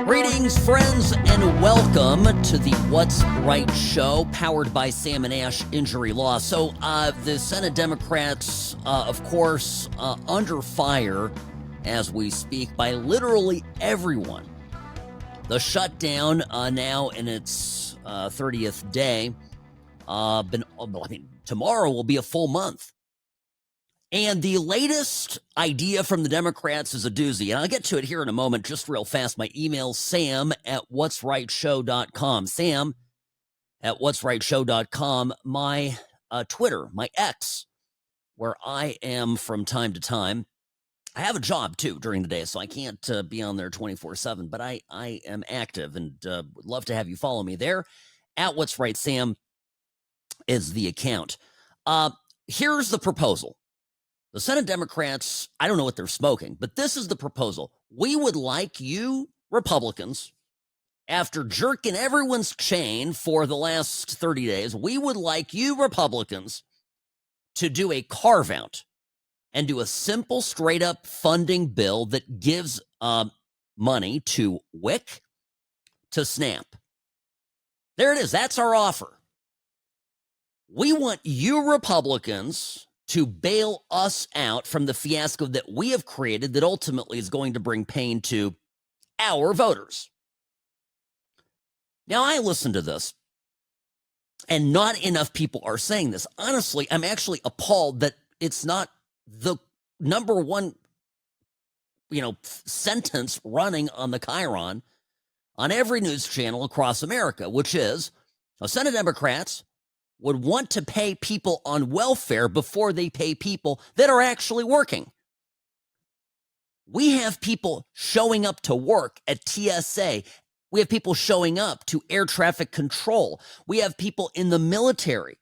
Greetings, friends, and welcome to the What's Right show, powered by Sam and Ash Injury Law. So, the Senate Democrats, of course, under fire as we speak by literally everyone. The shutdown, now in its 30th day, tomorrow will be a full month. And the latest idea from the Democrats is a doozy. And I'll get to it here in a moment, just real fast. My email, sam@whatsrightshow.com. sam@whatsrightshow.com. My Twitter, my X, where I am from time to time. I have a job, too, during the day, so I can't be on there 24/7. But I am active and would love to have you follow me there. @whatsrightsam is the account. Here's the proposal. The Senate Democrats, I don't know what they're smoking, but this is the proposal. We would like you Republicans, after jerking everyone's chain for the last 30 days, we would like you Republicans to do a carve-out and do a simple, straight-up funding bill that gives money to WIC, to SNAP. There it is. That's our offer. We want you Republicans to bail us out from the fiasco that we have created that ultimately is going to bring pain to our voters. Now, I listened to this, and not enough people are saying this. Honestly, I'm actually appalled that it's not the number one, sentence running on the Chiron on every news channel across America, which is, Senate Democrats would want to pay people on welfare before they pay people that are actually working. We have people showing up to work at TSA. We have people showing up to air traffic control. We have people in the military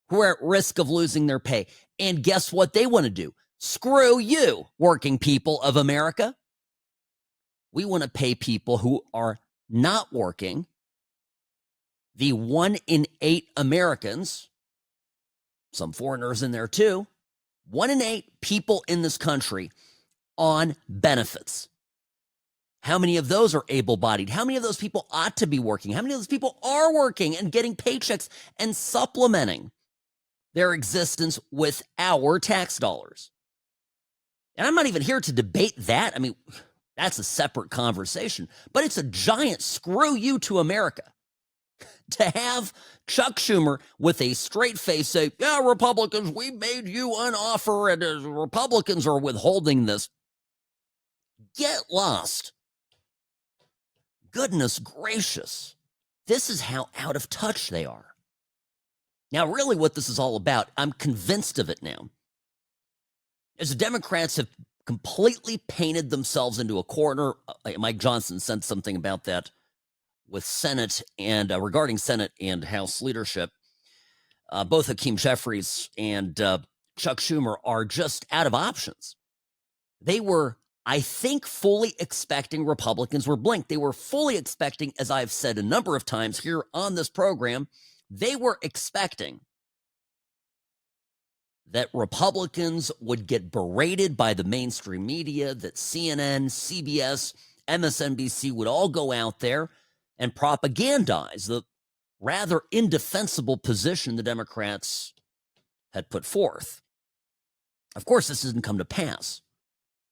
who are at risk of losing their pay. And guess what they want to do? Screw you, working people of America. We want to pay people who are not working, the 1 in 8 Americans, some foreigners in there too, 1 in 8 people in this country on benefits. How many of those are able-bodied? How many of those people ought to be working? How many of those people are working and getting paychecks and supplementing their existence with our tax dollars? And I'm not even here to debate that. I mean, that's a separate conversation. But it's a giant screw you to America to have Chuck Schumer with a straight face say, yeah, Republicans, we made you an offer, and Republicans are withholding this. Get lost. Goodness gracious. This is how out of touch they are. Now, really what this is all about, I'm convinced of it now, is the Democrats have completely painted themselves into a corner. Mike Johnson said something about that with Senate and regarding Senate and House leadership. Both Hakeem Jeffries and Chuck Schumer are just out of options. They were, I think, fully expecting Republicans were blinked. They were fully expecting, as I've said a number of times here on this program, they were expecting that Republicans would get berated by the mainstream media, that CNN, CBS, MSNBC would all go out there and propagandize the rather indefensible position the Democrats had put forth. Of course, this didn't come to pass.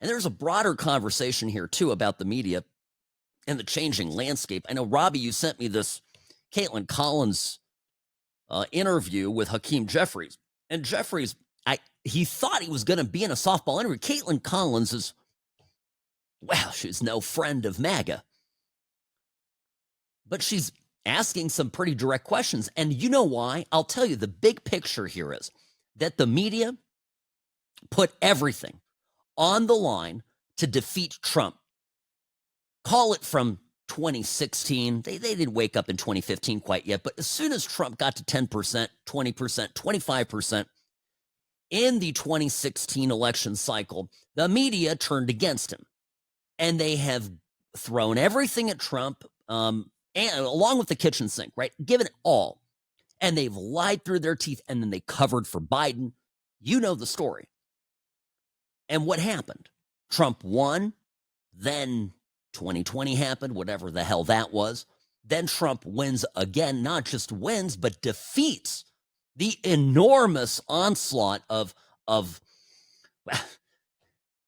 And there's a broader conversation here, too, about the media and the changing landscape. I know, Robbie, you sent me this Caitlin Collins interview with Hakeem Jeffries. And Jeffries, he thought he was going to be in a softball interview. Caitlin Collins is, well, she's no friend of MAGA. But she's asking some pretty direct questions. And you know why? I'll tell you, the big picture here is that the media put everything on the line to defeat Trump. Call it from 2016. They didn't wake up in 2015 quite yet, but as soon as Trump got to 10%, 20%, 25% in the 2016 election cycle, the media turned against him. And they have thrown everything at Trump, and along with the kitchen sink, right? Given it all. And they've lied through their teeth, and then they covered for Biden. You know the story. And what happened? Trump won. Then 2020 happened, whatever the hell that was. Then Trump wins again, not just wins, but defeats the enormous onslaught of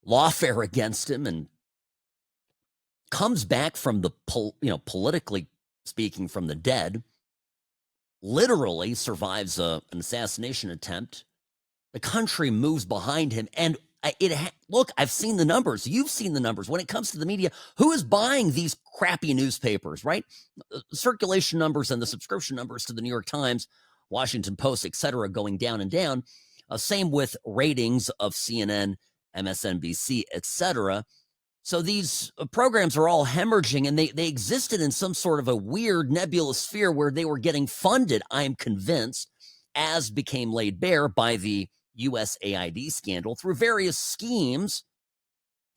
lawfare against him, and comes back from the, politically speaking, from the dead, literally survives an assassination attempt. The country moves behind him, and look, I've seen the numbers. You've seen the numbers. When it comes to the media, who is buying these crappy newspapers, right? Circulation numbers and the subscription numbers to the New York Times, Washington Post, etc., going down and down. Same with ratings of CNN, MSNBC, etc. So these programs are all hemorrhaging, and they existed in some sort of a weird nebulous sphere where they were getting funded, I'm convinced, as became laid bare by the USAID scandal, through various schemes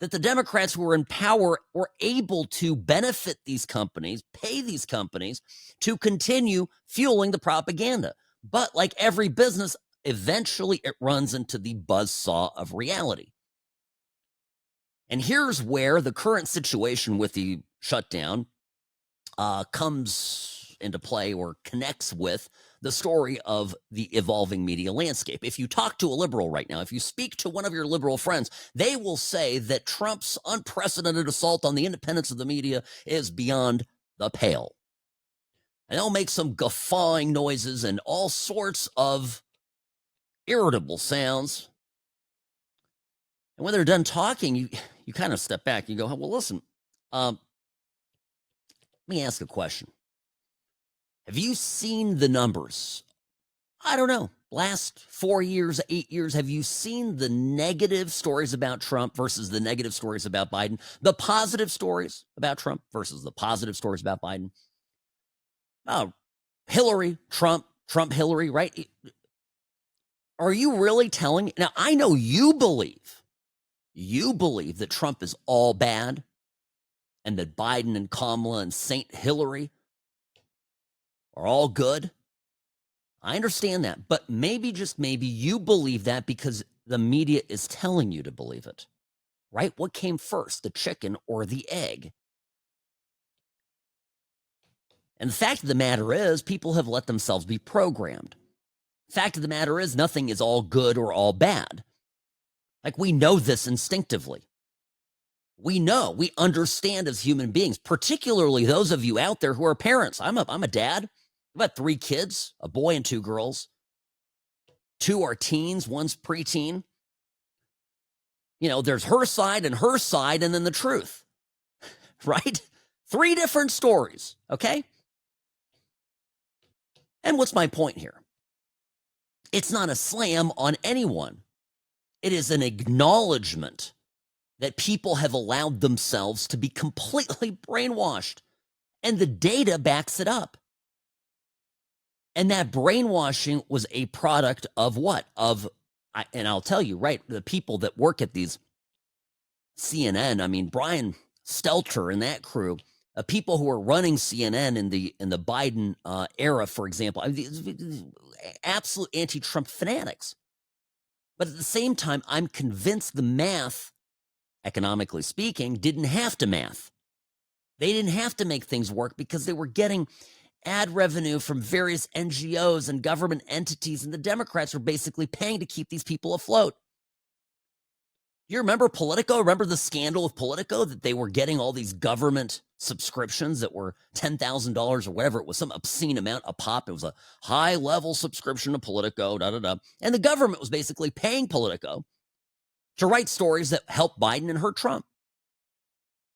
that the Democrats who were in power were able to benefit these companies, pay these companies to continue fueling the propaganda. But like every business, eventually it runs into the buzzsaw of reality. And here's where the current situation with the shutdown comes into play, or connects with the story of the evolving media landscape. If you talk to a liberal right now, if you speak to one of your liberal friends, they will say that Trump's unprecedented assault on the independence of the media is beyond the pale. And they'll make some guffawing noises and all sorts of irritable sounds. And when they're done talking, you kind of step back. You go, well, listen, let me ask a question. Have you seen the numbers? I don't know. Last 4 years, 8 years, have you seen the negative stories about Trump versus the negative stories about Biden? The positive stories about Trump versus the positive stories about Biden? Oh, Hillary, Trump, Hillary, right? Are you really telling me? Now, I know you believe that Trump is all bad and that Biden and Kamala and Saint Hillary are all good. I understand that, but maybe, just maybe, you believe that because the media is telling you to believe it, right? What came first, the chicken or the egg? And the fact of the matter is, people have let themselves be programmed. Fact of the matter is, nothing is all good or all bad. Like, we know this instinctively. We know, we understand as human beings, particularly those of you out there who are parents. I'm a dad. I've got 3 kids, a boy and 2 girls. 2 are teens, one's preteen. There's her side, and then the truth, right? 3 different stories, okay? And what's my point here? It's not a slam on anyone. It is an acknowledgement that people have allowed themselves to be completely brainwashed, and the data backs it up. And that brainwashing was a product of what? And I'll tell you, right, the people that work at these CNN, I mean, Brian Stelter and that crew, people who are running CNN in the Biden era, for example, I mean, absolute anti-Trump fanatics. But at the same time, I'm convinced the math, economically speaking, didn't have to math. They didn't have to make things work because they were getting ad revenue from various NGOs and government entities, and the Democrats were basically paying to keep these people afloat. You remember Politico? Remember the scandal with Politico, that they were getting all these government subscriptions that were $10,000 or whatever? It was some obscene amount a pop. It was a high-level subscription to Politico, And the government was basically paying Politico to write stories that helped Biden and hurt Trump.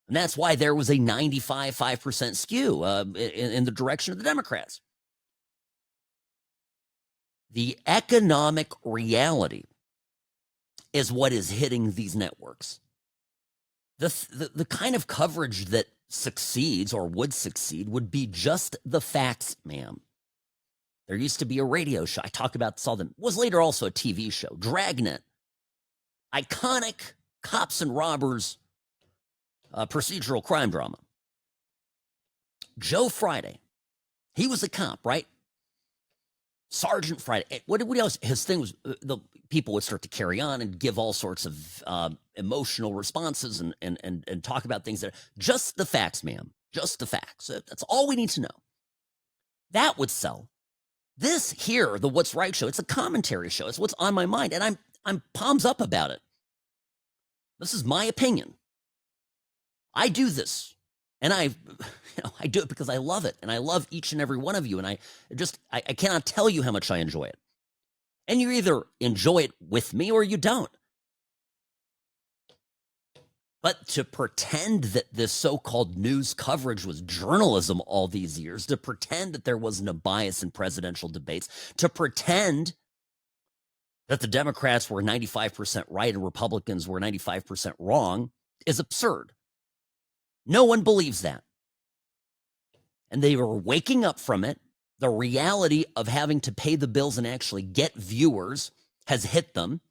And that's why there was a 95% skew in the direction of the Democrats. The economic reality is what is hitting these networks. The kind of coverage that succeeds or would succeed would be just the facts, ma'am. There used to be a radio show. I talk about this all the time. Was later also a TV show, Dragnet. Iconic cops and robbers procedural crime drama. Joe Friday, he was a cop, right? Sergeant Friday. What else? His thing was the people would start to carry on and give all sorts of emotional responses and talk about things that just the facts, ma'am. Just the facts. That's all we need to know. That would sell. This here, the What's Right show, it's a commentary show. It's what's on my mind, and I'm palms up about it. This is my opinion. I do this, and I do it because I love it, and I love each and every one of you, and I cannot tell you how much I enjoy it. And you either enjoy it with me or you don't. But to pretend that this so-called news coverage was journalism all these years, to pretend that there wasn't a bias in presidential debates, to pretend that the Democrats were 95% right and Republicans were 95% wrong is absurd. No one believes that. And they were waking up from it. The reality of having to pay the bills and actually get viewers has hit them.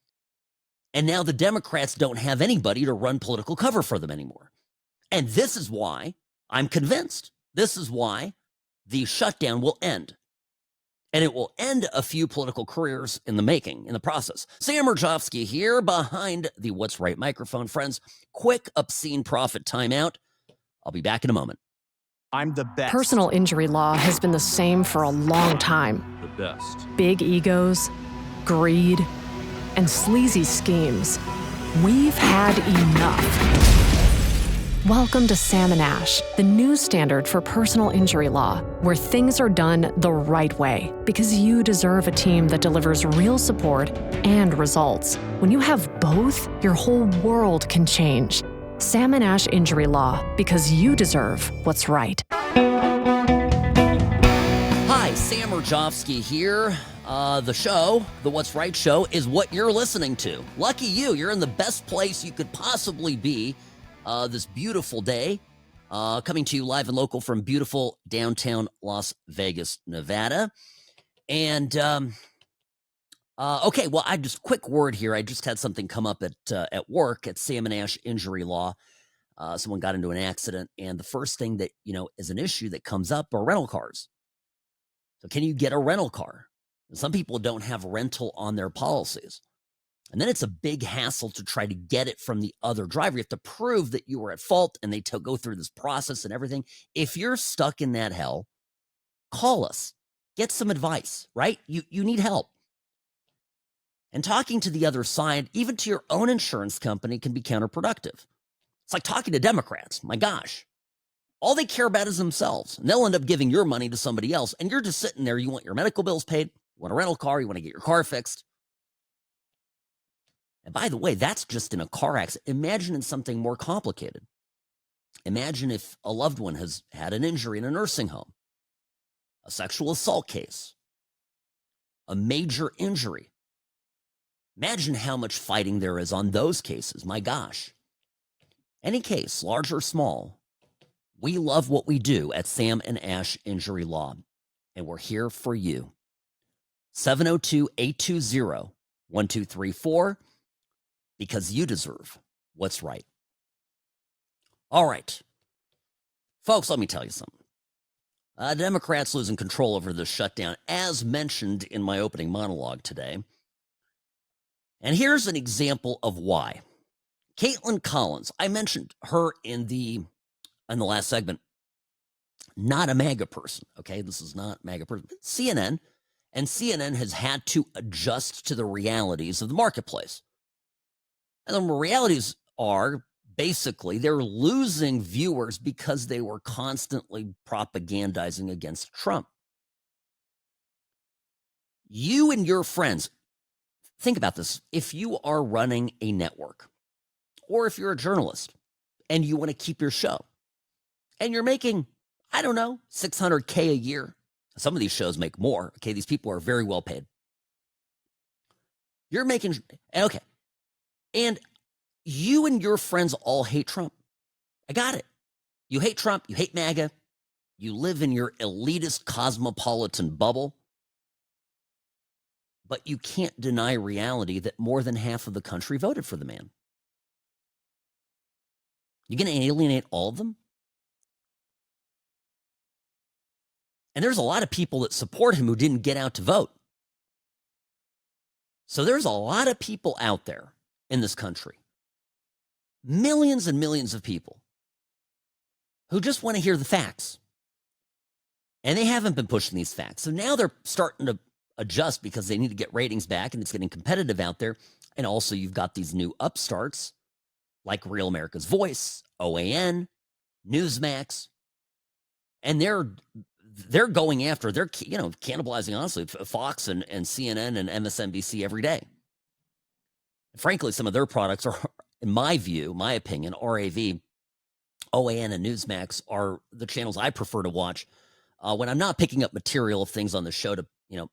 And now the Democrats don't have anybody to run political cover for them anymore. And this is why I'm convinced. This is why the shutdown will end. And it will end a few political careers in the making, in the process. Sam Mirejovsky here behind the What's Right microphone. Friends, quick obscene profit timeout. I'll be back in a moment. I'm the best. Personal injury law has been the same for a long time. The best. Big egos, greed, and sleazy schemes. We've had enough. Welcome to Sam and Ash, the new standard for personal injury law, where things are done the right way, because you deserve a team that delivers real support and results. When you have both, your whole world can change. Sam and Ash Injury Law, because you deserve what's right. Hi, Sam Mirejovsky here. The show, the What's Right show, is what you're listening to. Lucky you, you're in the best place you could possibly be this beautiful day. Coming to you live and local from beautiful downtown Las Vegas, Nevada. And, okay, well, quick word here. I just had something come up at work at Sam and Ash Injury Law. Someone got into an accident, and the first thing that, is an issue that comes up are rental cars. So can you get a rental car? Some people don't have rental on their policies. And then it's a big hassle to try to get it from the other driver. You have to prove that you were at fault, and they go through this process and everything. If you're stuck in that hell, call us. Get some advice, right? You need help. And talking to the other side, even to your own insurance company, can be counterproductive. It's like talking to Democrats. My gosh. All they care about is themselves. And they'll end up giving your money to somebody else. And you're just sitting there. You want your medical bills paid. You want a rental car. You want to get your car fixed. And by the way, that's just in a car accident. Imagine in something more complicated. Imagine if a loved one has had an injury in a nursing home, a sexual assault case, a major injury. Imagine how much fighting there is on those cases. My gosh. Any case, large or small, we love what we do at Sam and Ash Injury Law, and we're here for you. 702-820-1234, because you deserve what's right. All right. Folks, let me tell you something. Democrats losing control over the shutdown, as mentioned in my opening monologue today. And here's an example of why. Caitlin Collins, I mentioned her in the last segment, not a MAGA person, okay? This is not MAGA person. CNN, and CNN has had to adjust to the realities of the marketplace. And the realities are basically they're losing viewers because they were constantly propagandizing against Trump. You and your friends, think about this. If you are running a network, or if you're a journalist and you want to keep your show, and you're making, I don't know, $600K a year. Some of these shows make more. Okay, these people are very well paid. You're making, okay. And you and your friends all hate Trump. I got it. You hate Trump. You hate MAGA. You live in your elitist cosmopolitan bubble. But you can't deny reality that more than half of the country voted for the man. You going to alienate all of them? And there's a lot of people that support him who didn't get out to vote. So there's a lot of people out there in this country, millions and millions of people, who just want to hear the facts. And they haven't been pushing these facts. So now they're starting to adjust because they need to get ratings back, and it's getting competitive out there. And also you've got these new upstarts like Real America's Voice, OAN, Newsmax, and they're going after, they're cannibalizing, honestly, Fox and CNN and MSNBC every day. Frankly, some of their products are, in my view, my opinion, RAV, OAN, and Newsmax are the channels I prefer to watch when I'm not picking up material of things on the show to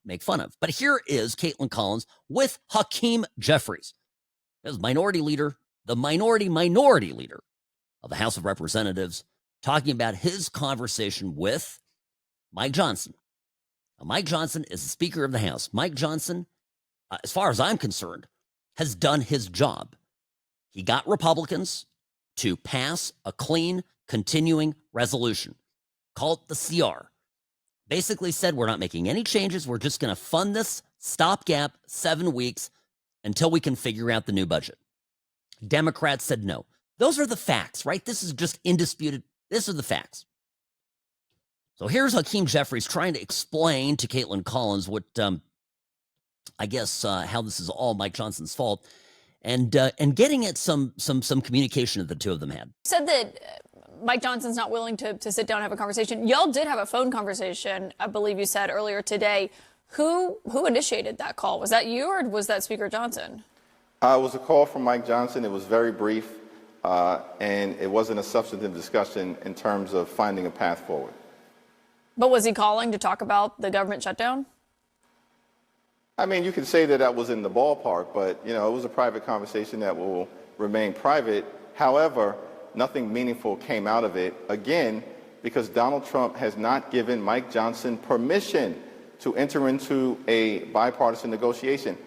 make fun of. But here is Caitlin Collins with Hakeem Jeffries, as minority leader, the minority leader of the House of Representatives, talking about his conversation with Mike Johnson. Now, Mike Johnson is the Speaker of the House. Mike Johnson, as far as I'm concerned, has done his job. He got Republicans to pass a clean, continuing resolution. Call it the CR. Basically said, we're not making any changes. We're just going to fund this stopgap 7 weeks until we can figure out the new budget. Democrats said no. Those are the facts, right? This is just indisputed. This are the facts. So here's Hakeem Jeffries trying to explain to Caitlin Collins what, I guess, how this is all Mike Johnson's fault, and getting at some communication that the two of them had. Said that Mike Johnson's not willing to sit down and have a conversation. Y'all did have a phone conversation, I believe you said earlier today. Who initiated that call? Was that you or was that Speaker Johnson? It was a call from Mike Johnson. It was very brief, and it wasn't a substantive discussion in terms of finding a path forward. But was he calling to talk about the government shutdown? I mean, you could say that was in the ballpark, but, it was a private conversation that will remain private. However, nothing meaningful came out of it, again, because Donald Trump has not given Mike Johnson permission to enter into a bipartisan negotiation.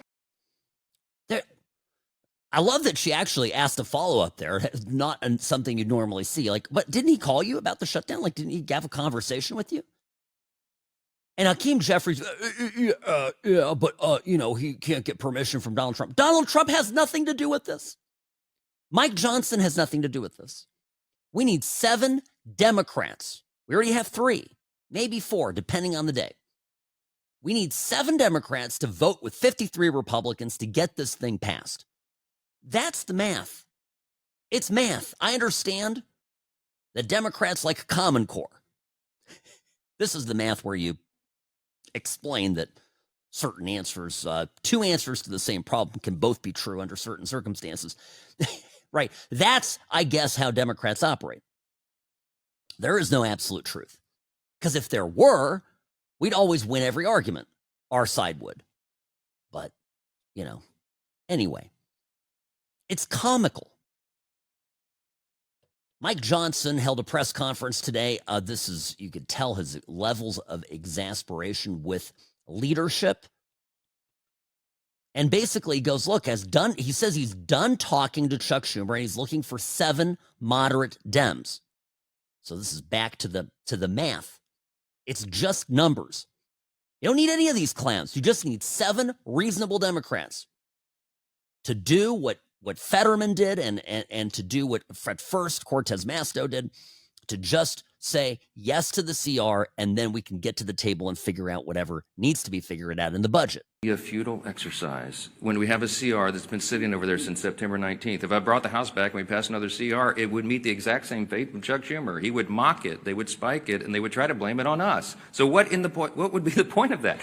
I love that she actually asked a follow-up there. It's not something you'd normally see. But didn't he call you about the shutdown? Didn't he have a conversation with you? And Hakeem Jeffries, but he can't get permission from Donald Trump. Donald Trump has nothing to do with this. Mike Johnson has nothing to do with this. We need 7 Democrats. We already have 3, maybe 4, depending on the day. We need 7 Democrats to vote with 53 Republicans to get this thing passed. That's the math. It's math. I understand that Democrats like Common Core. This is the math where you explain that certain answers, 2 answers to the same problem can both be true under certain circumstances. Right. That's, I guess, how Democrats operate. There is no absolute truth. Because if there were, we'd always win every argument. Our side would. But, anyway. It's comical. Mike Johnson held a press conference today. You could tell his levels of exasperation with leadership. And basically he goes, look, he says he's done talking to Chuck Schumer and he's looking for 7 moderate Dems. So this is back to the math. It's just numbers. You don't need any of these clowns. You just need 7 reasonable Democrats to do what Fetterman did and to do what at first Cortez Masto did, to just say yes to the CR, and then we can get to the table and figure out whatever needs to be figured out in the budget. Be a futile exercise when we have a CR that's been sitting over there since September 19th. If I brought the House back and we passed another CR, it would meet the exact same fate of Chuck Schumer. He would mock it, they would spike it, and they would try to blame it on us. So what would be the point of that?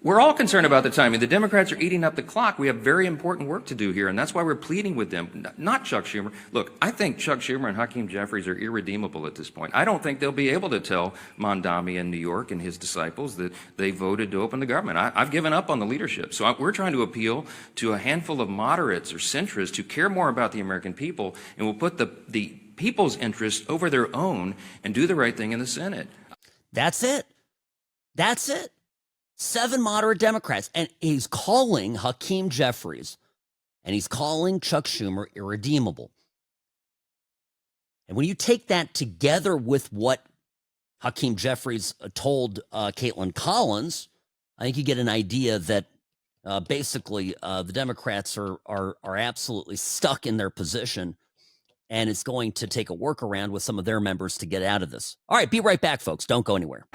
We're all concerned about the timing. The Democrats are eating up the clock. We have very important work to do here, and that's why we're pleading with them, not Chuck Schumer. Look, I think Chuck Schumer and Hakeem Jeffries are irredeemable at this point. I don't think they'll be able to tell Mondami in New York and his disciples that they voted to open the government. I've given up on the leadership. So we're trying to appeal to a handful of moderates or centrists who care more about the American people and will put the people's interest over their own and do the right thing in the Senate. That's it. 7 moderate Democrats. And he's calling Hakeem Jeffries and he's calling Chuck Schumer irredeemable. And when you take that together with what Hakeem Jeffries told Caitlin Collins, I think you get an idea that Basically, the Democrats are absolutely stuck in their position, and it's going to take a workaround with some of their members to get out of this. All right, be right back, folks. Don't go anywhere.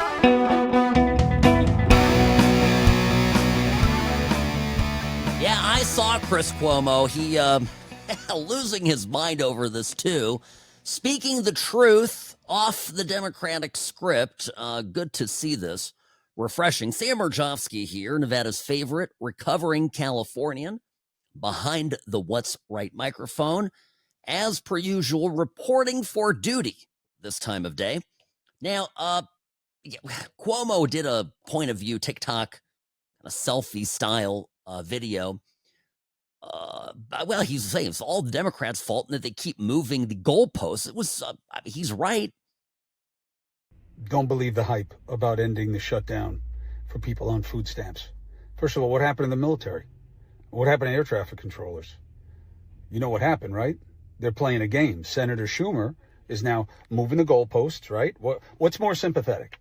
Yeah, I saw Chris Cuomo. He losing his mind over this, too. Speaking the truth off the Democratic script. Good to see this. Refreshing. Sam Mirejovsky here, Nevada's favorite recovering Californian, behind the What's Right microphone, as per usual, reporting for duty this time of day. Now, Cuomo did a point of view TikTok, a selfie style video. Well, he's saying it's all the Democrats' fault and that they keep moving the goalposts. It was, he's right. Don't believe the hype about ending the shutdown for people on food stamps. First of all, what happened in the military? What happened to air traffic controllers? You know what happened, right? They're playing a game. Senator Schumer is now moving the goalposts, right? What's more sympathetic?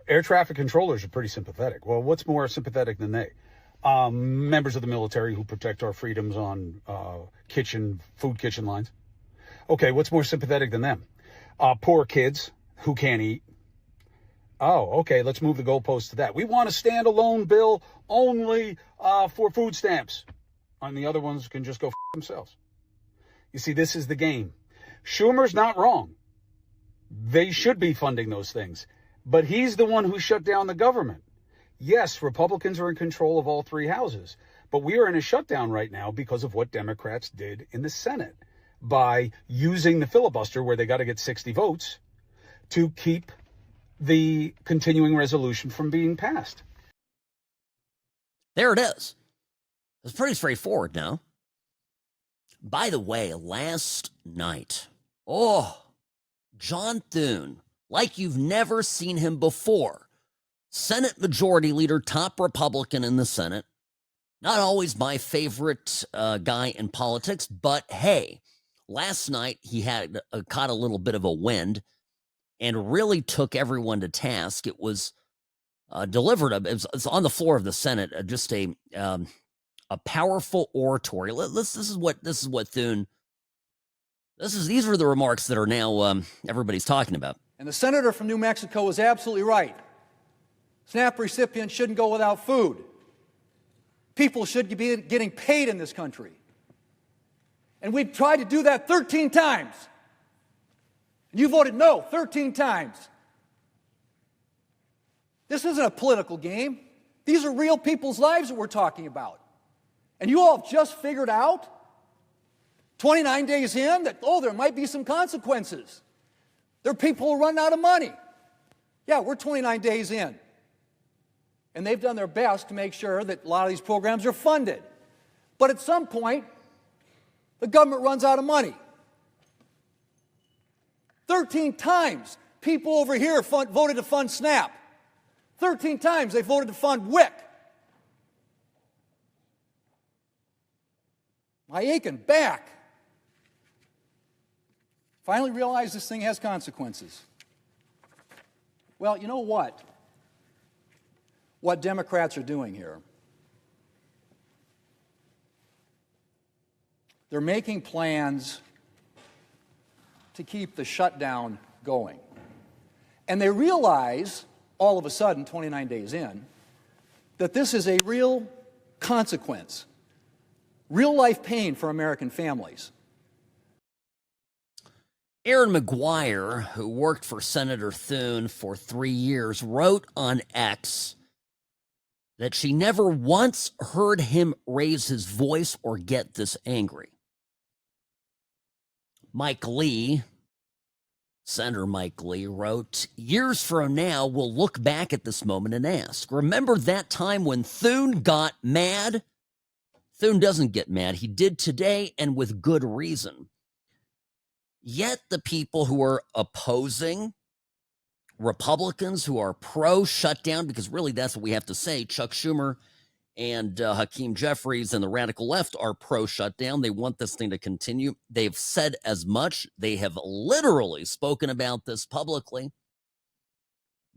Air traffic controllers are pretty sympathetic. Well, what's more sympathetic than they? Members of the military who protect our freedoms on food kitchen lines. Okay, what's more sympathetic than them? Poor kids who can't eat. Oh, okay, let's move the goalposts to that. We want a standalone bill only for food stamps. And the other ones can just go themselves. You see, this is the game. Schumer's not wrong. They should be funding those things. But he's the one who shut down the government. Yes, Republicans are in control of all three houses. But we are in a shutdown right now because of what Democrats did in the Senate by using the filibuster where they got to get 60 votes to keep the continuing resolution from being passed. There it is. It's pretty straightforward now. By the way, last night, John Thune, like you've never seen him before. Senate Majority Leader, top Republican in the Senate. Not always my favorite guy in politics, but hey, last night he had caught a little bit of a wind and really took everyone to task. It was delivered. It's on the floor of the Senate. Just a powerful oratory. This is what Thune. These are the remarks that are now everybody's talking about. And the senator from New Mexico was absolutely right. SNAP recipients shouldn't go without food. People should be getting paid in this country. And we've tried to do that 13 times. And you voted no 13 times. This isn't a political game. These are real people's lives that we're talking about. And you all have just figured out, 29 days in, that, there might be some consequences. There are people who run out of money. Yeah, we're 29 days in. And they've done their best to make sure that a lot of these programs are funded. But at some point, the government runs out of money. 13 times, people over here voted to fund SNAP. 13 times they voted to fund WIC. My aching back. Finally realized this thing has consequences. Well, you know what? What Democrats are doing here. They're making plans to keep the shutdown going. And they realize, all of a sudden, 29 days in, that this is a real consequence, real life pain for American families. Erin McGuire, who worked for Senator Thune for 3 years, wrote on X that she never once heard him raise his voice or get this angry. Mike Lee, Senator Mike Lee, wrote, years from now, we'll look back at this moment and ask, remember that time when Thune got mad? Thune doesn't get mad. He did today, and with good reason. Yet the people who are opposing, Republicans who are pro-shutdown, because really that's what we have to say, Chuck Schumer and Hakeem Jeffries and the radical left are pro-shutdown. They want this thing to continue. They've said as much. They have literally spoken about this publicly.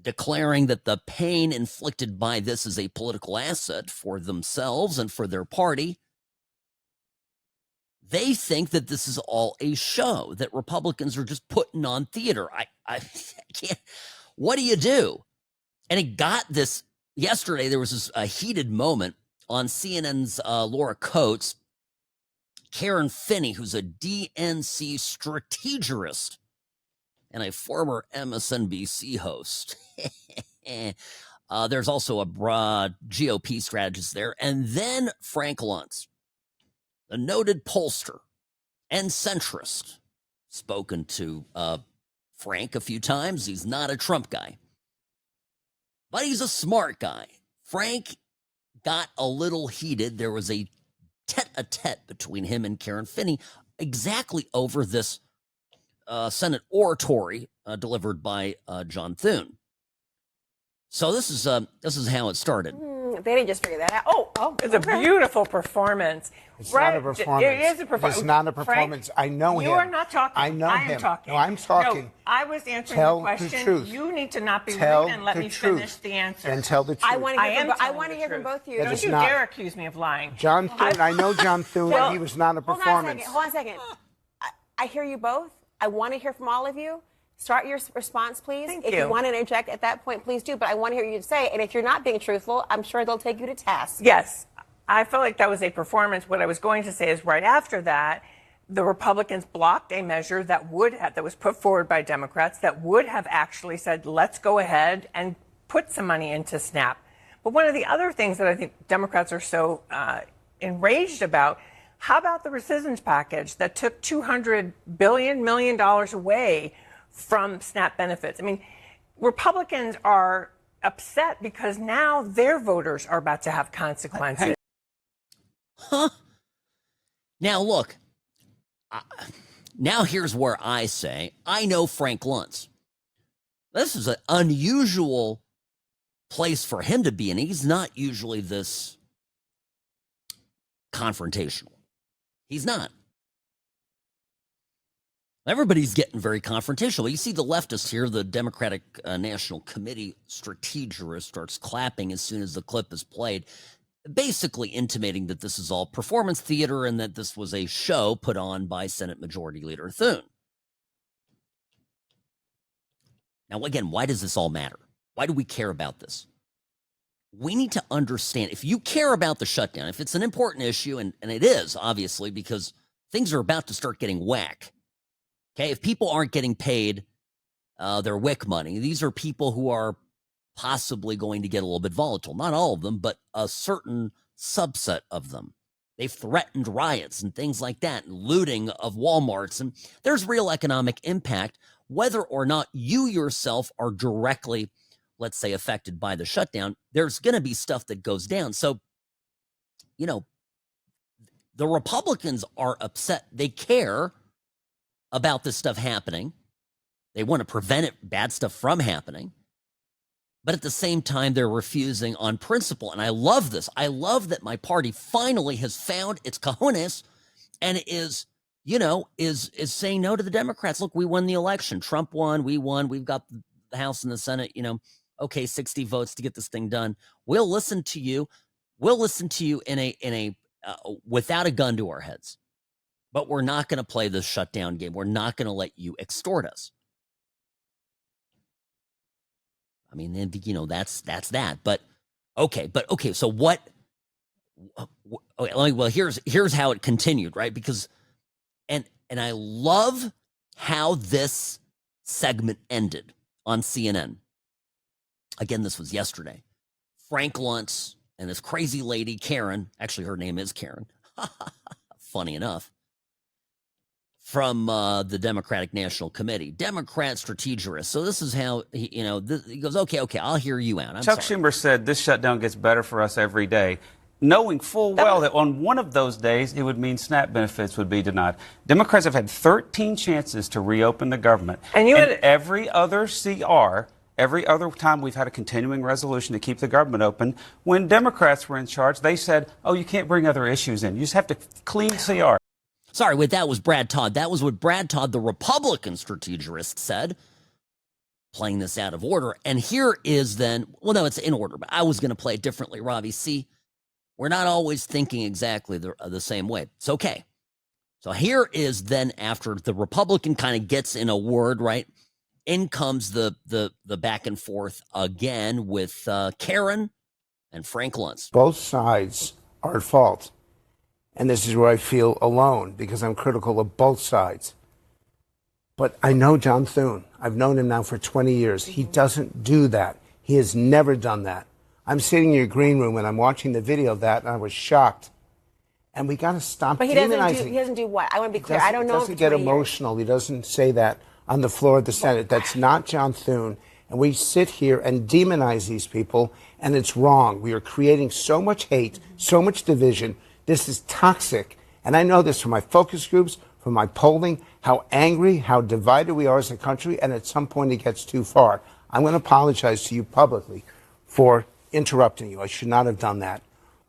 declaring that the pain inflicted by this is a political asset for themselves and for their party. They think that this is all a show, that Republicans are just putting on theater. I can't. What do you do? And it got this yesterday. There was this a heated moment on CNN's Laura Coates. Karen Finney, who's a DNC strategist and a former MSNBC host. There's also a broad GOP strategist there. And then Frank Luntz, the noted pollster and centrist, spoken to Frank a few times. He's not a Trump guy, but he's a smart guy. Frank got a little heated. There was a tete-a-tete between him and Karen Finney exactly over this Senate oratory delivered by John Thune. So this is how it started. They didn't just figure that out. It's a beautiful performance. It's not a performance. It is a performance. It's not a performance. Frank, I know him. You are not talking. I know him. I am talking. No, I'm talking. No, I was answering Tell the question. The truth. You need to not be tell rude and let me truth. finish the answer. And tell the truth. I want to hear from both of you. Don't you dare accuse me of lying. John Thune, I know John Thune, and he was not a performance. Hold on a second. I hear you both. I want to hear from all of you. Start your response, please. If you want to interject at that point, please do. But I want to hear you say. And if you're not being truthful, I'm sure they'll take you to task. Yes. I felt like that was a performance. What I was going to say is right after that, the Republicans blocked a measure that was put forward by Democrats that would have actually said, let's go ahead and put some money into SNAP. But one of the other things that I think Democrats are so enraged about, how about the resistance package that took $200 million away from SNAP benefits? I mean, Republicans are upset because now their voters are about to have consequences. Huh? Now, look, now here's where I say, I know Frank Luntz. This is an unusual place for him to be in. He's not usually this confrontational. He's not. Everybody's getting very confrontational. You see the leftists here, the Democratic National Committee strategist starts clapping as soon as the clip is played, basically intimating that this is all performance theater and that this was a show put on by Senate Majority Leader Thune. Now, again, why does this all matter? Why do we care about this? We need to understand, if you care about the shutdown, if it's an important issue, and it is, obviously, because things are about to start getting whack. Okay, if people aren't getting paid their WIC money, these are people who are possibly going to get a little bit volatile. Not all of them, but a certain subset of them. They've threatened riots and things like that, and looting of Walmarts, and there's real economic impact, whether or not you yourself are directly, let's say, affected by the shutdown. There's going to be stuff that goes down. So, the Republicans are upset. They care about this stuff happening. They want to prevent bad stuff from happening. But at the same time, they're refusing on principle. And I love this. I love that my party finally has found its cojones and is saying no to the Democrats. Look, we won the election. Trump won. We won. We've got the House and the Senate, okay, 60 votes to get this thing done. We'll listen to you. We'll listen to you in a without a gun to our heads. But we're not going to play this shutdown game. We're not going to let you extort us. I mean, that's that. But okay. So what? Okay, well, here's how it continued, right? Because, and I love how this segment ended on CNN. Again, this was yesterday. Frank Luntz and this crazy lady Karen. Actually, her name is Karen. Funny enough. From the Democratic National Committee, Democrat strategist. So this is how he goes. Okay, I'll hear you out. Chuck Schumer said this shutdown gets better for us every day, knowing full well that on one of those days it would mean SNAP benefits would be denied. Democrats have had 13 chances to reopen the government, and every other CR. Every other time we've had a continuing resolution to keep the government open, when Democrats were in charge, they said, oh, you can't bring other issues in. You just have to clean CR. Sorry, that was Brad Todd. That was what Brad Todd, the Republican strategist, said. playing this out of order. And here is then, well, no, it's in order, but I was going to play it differently, Ravi. See, we're not always thinking exactly the same way. It's okay. So here is then after the Republican kind of gets in a word, right? In comes the back and forth again with Karen and Frank Luntz. Both sides are at fault. And this is where I feel alone because I'm critical of both sides. But I know John Thune. I've known him now for 20 years. He doesn't do that. He has never done that. I'm sitting in your green room and I'm watching the video of that and I was shocked. And we got to stop demonizing. He doesn't do what? I want to be clear. I don't know. He doesn't get emotional. He doesn't say that on the floor of the Senate. That's not John Thune. And we sit here and demonize these people, and it's wrong. We are creating so much hate, so much division. This is toxic. And I know this from my focus groups, from my polling, how angry, how divided we are as a country, and at some point it gets too far. I'm going to apologize to you publicly for interrupting you. I should not have done that.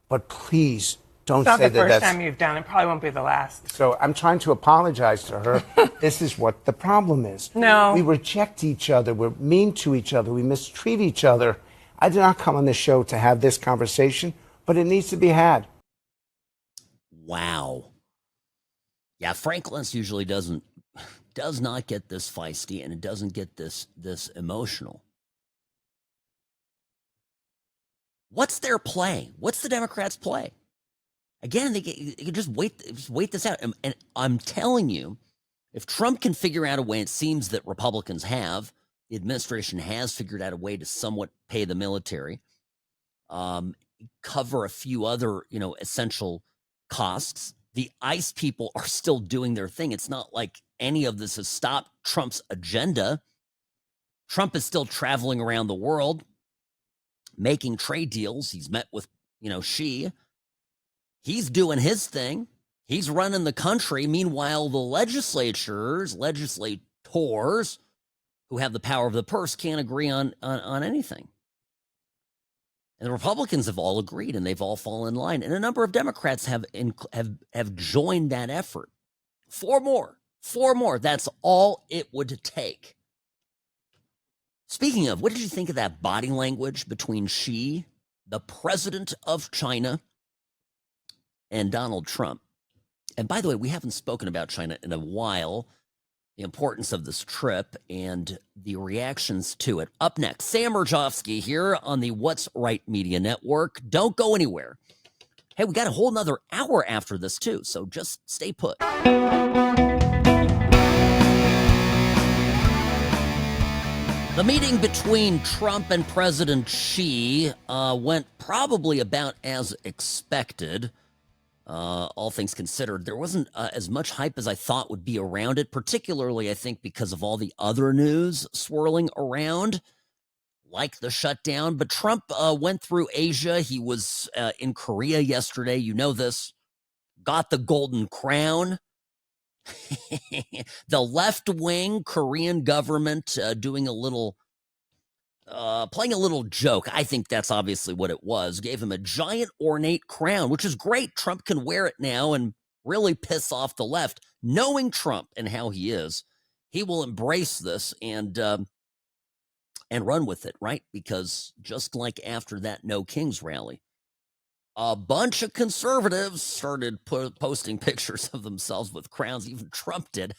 But please don't say that that's... It's not the first time you've done it. Probably won't be the last. So I'm trying to apologize to her. This is what the problem is. No. We reject each other. We're mean to each other. We mistreat each other. I did not come on this show to have this conversation, but it needs to be had. Wow. Yeah, Frank Luntz usually does not get this feisty, and it doesn't get this emotional. What's their play? What's the Democrats' play? Again, they can just wait this out. And I'm telling you, if Trump can figure out a way, it seems that Republicans have, the administration has figured out a way to somewhat pay the military, cover a few other, essential costs. The ICE people are still doing their thing. It's not like any of this has stopped Trump's agenda. Trump is still traveling around the world, making trade deals. He's met with, Xi. He's doing his thing. He's running the country. Meanwhile, the legislators who have the power of the purse can't agree on anything. And the Republicans have all agreed, and they've all fallen in line. And a number of Democrats have joined that effort. Four more. That's all it would take. Speaking of, what did you think of that body language between Xi, the president of China, and Donald Trump? And by the way, we haven't spoken about China in a while, the importance of this trip and the reactions to it. Up next, Sen Mirejovsky here on the What's Right Media Network. Don't go anywhere. Hey, we got a whole nother hour after this too, so just stay put. The meeting between Trump and President Xi went probably about as expected. All things considered, there wasn't as much hype as I thought would be around it, particularly, I think, because of all the other news swirling around, like the shutdown. But Trump went through Asia. He was in Korea yesterday. You know this. Got the Golden Crown. The left-wing Korean government doing a little... playing a little joke. I think that's obviously what it was. Gave him a giant ornate crown, which is great. Trump can wear it now and really piss off the left. Knowing Trump and how he is, he will embrace this and run with it, right? Because just like after that No Kings rally, a bunch of conservatives started posting pictures of themselves with crowns. Even Trump did.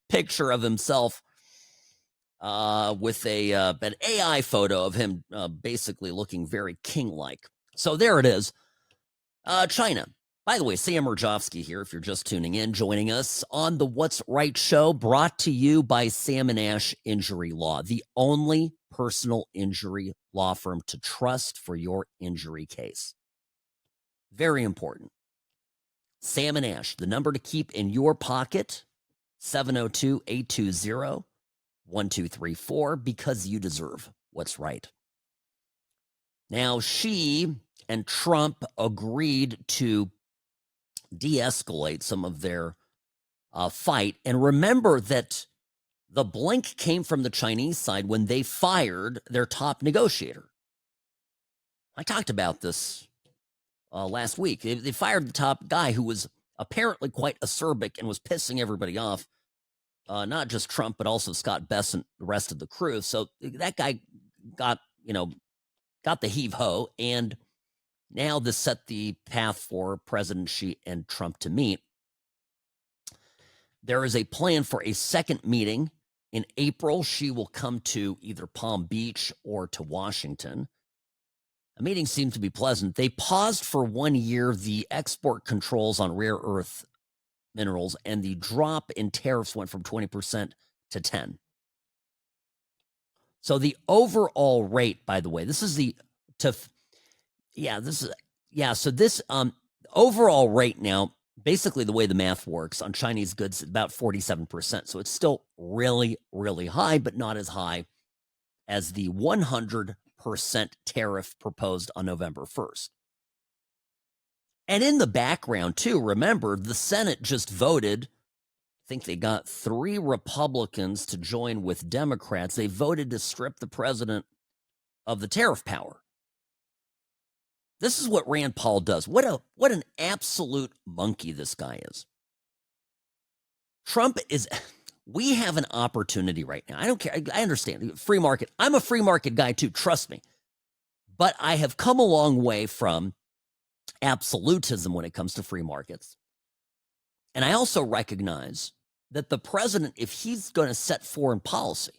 Picture of himself with an AI photo of him basically looking very king-like. So there it is. China. By the way, Sen Mirejovsky here, if you're just tuning in, joining us on the What's Right show, brought to you by Sam & Ash Injury Law, the only personal injury law firm to trust for your injury case. Very important. Sam & Ash, the number to keep in your pocket, 702-820-1234, because you deserve what's right. Now, Xi and Trump agreed to de-escalate some of their fight. And remember that the blink came from the Chinese side when they fired their top negotiator. I talked about this last week. They fired the top guy who was apparently quite acerbic and was pissing everybody off not just Trump, but also Scott Bessent, the rest of the crew. So that guy got the heave-ho, and now this set the path for President Xi and Trump to meet. There is a plan for a second meeting in April. Xi will come to either Palm Beach or to Washington. The meeting seemed to be pleasant. They paused for 1 year the export controls on rare earth minerals, and the drop in tariffs went from 20% to 10%. So the overall rate, by the way, this overall rate now, basically the way the math works on Chinese goods, about 47%. So it's still really, really high, but not as high as the 100% tariff proposed on November 1st. And in the background, too, remember, the Senate just voted. I think they got 3 Republicans to join with Democrats. They voted to strip the president of the tariff power. This is what Rand Paul does. What an absolute monkey this guy is. We have an opportunity right now. I don't care. I understand. Free market. I'm a free market guy too, trust me. But I have come a long way from absolutism when it comes to free markets. And I also recognize that the president, if he's going to set foreign policy,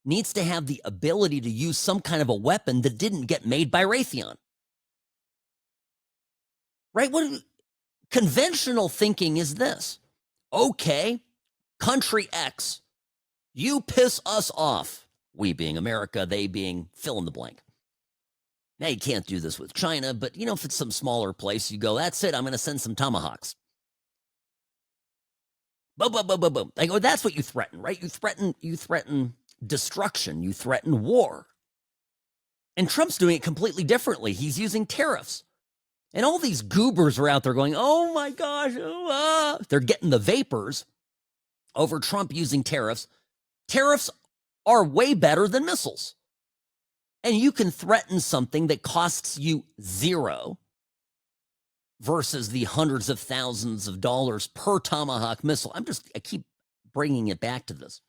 needs to have the ability to use some kind of a weapon that didn't get made by Raytheon. Right? What conventional thinking is this? Okay, country X, you piss us off. We being America, they being fill in the blank. Now, you can't do this with China, but, if it's some smaller place, you go, that's it, I'm going to send some tomahawks. Boom, boom, boom, boom, boom. I go, that's what you threaten, right? You threaten destruction. You threaten war. And Trump's doing it completely differently. He's using tariffs. And all these goobers are out there going, oh my gosh, they're getting the vapors over Trump using tariffs. Tariffs are way better than missiles. And you can threaten something that costs you $0 versus the hundreds of thousands of dollars per Tomahawk missile. I keep bringing it back to this.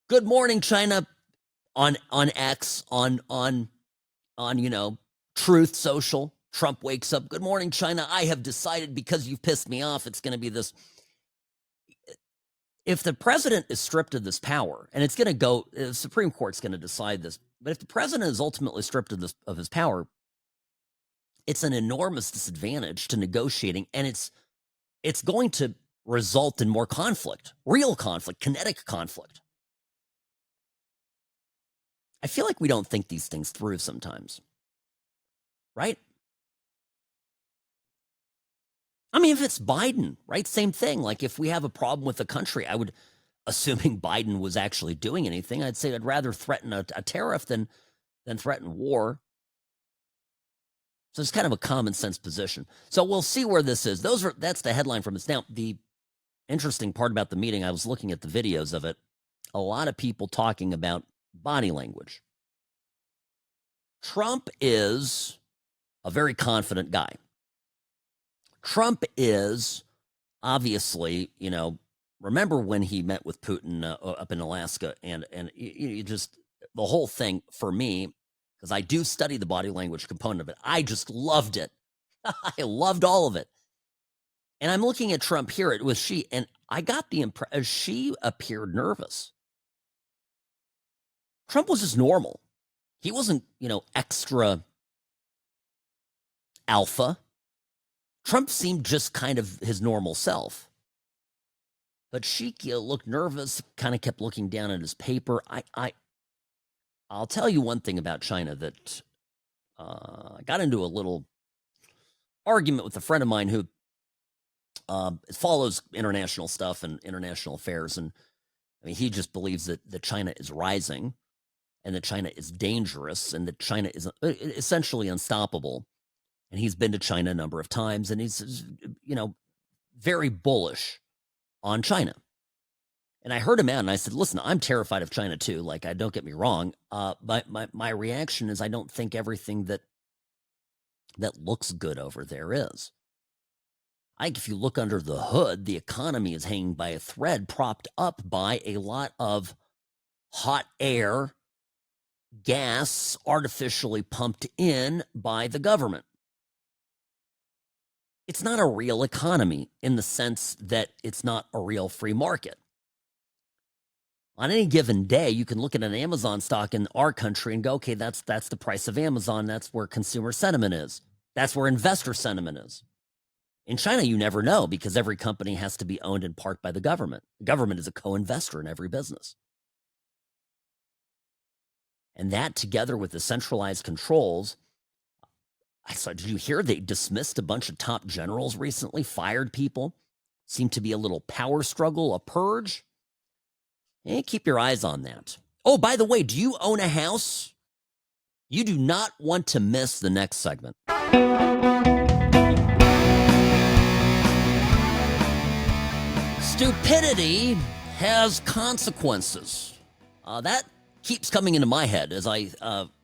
Good morning, China, on X, on Truth Social. Trump wakes up. Good morning, China. I have decided because you've pissed me off, it's going to be this. If the president is stripped of this power, and it's going to go, the Supreme Court's going to decide this, but if the president is ultimately stripped of his power, it's an enormous disadvantage to negotiating, and it's going to result in more conflict, real conflict, kinetic conflict. I feel like we don't think these things through sometimes, right? I mean, if it's Biden, right? Same thing. Like if we have a problem with the country, I would, assuming Biden was actually doing anything, I'd say I'd rather threaten a tariff than threaten war. So it's kind of a common sense position. So we'll see where this is. That's the headline from this. Now, the interesting part about the meeting, I was looking at the videos of it. A lot of people talking about body language. Trump is a very confident guy. Trump is obviously, remember when he met with Putin up in Alaska, and you just, the whole thing for me, because I do study the body language component of it, I just loved it. I loved all of it. And I'm looking at Trump here. It was Xi, and I got the impression Xi appeared nervous. Trump was just normal. He wasn't, extra alpha. Trump seemed just kind of his normal self. But Xi looked nervous, kind of kept looking down at his paper. I'll tell you one thing about China that I got into a little argument with a friend of mine who follows international stuff and international affairs. And I mean, he just believes that China is rising and that China is dangerous and that China is essentially unstoppable. And he's been to China a number of times, and he's, very bullish on China. And I heard him out, and I said, listen, I'm terrified of China too. Like, don't get me wrong. My reaction is I don't think everything that looks good over there is. I think if you look under the hood, the economy is hanging by a thread, propped up by a lot of hot air, gas artificially pumped in by the government. It's not a real economy in the sense that it's not a real free market. On any given day, you can look at an Amazon stock in our country and go, okay, that's the price of Amazon. That's where consumer sentiment is. That's where investor sentiment is. In China, you never know because every company has to be owned in part by the government. The government is a co-investor in every business. And that together with the centralized controls, did you hear they dismissed a bunch of top generals recently, fired people? Seemed to be a little power struggle, a purge. Keep your eyes on that. Oh, by the way, do you own a house? You do not want to miss the next segment. Stupidity has consequences. That keeps coming into my head as I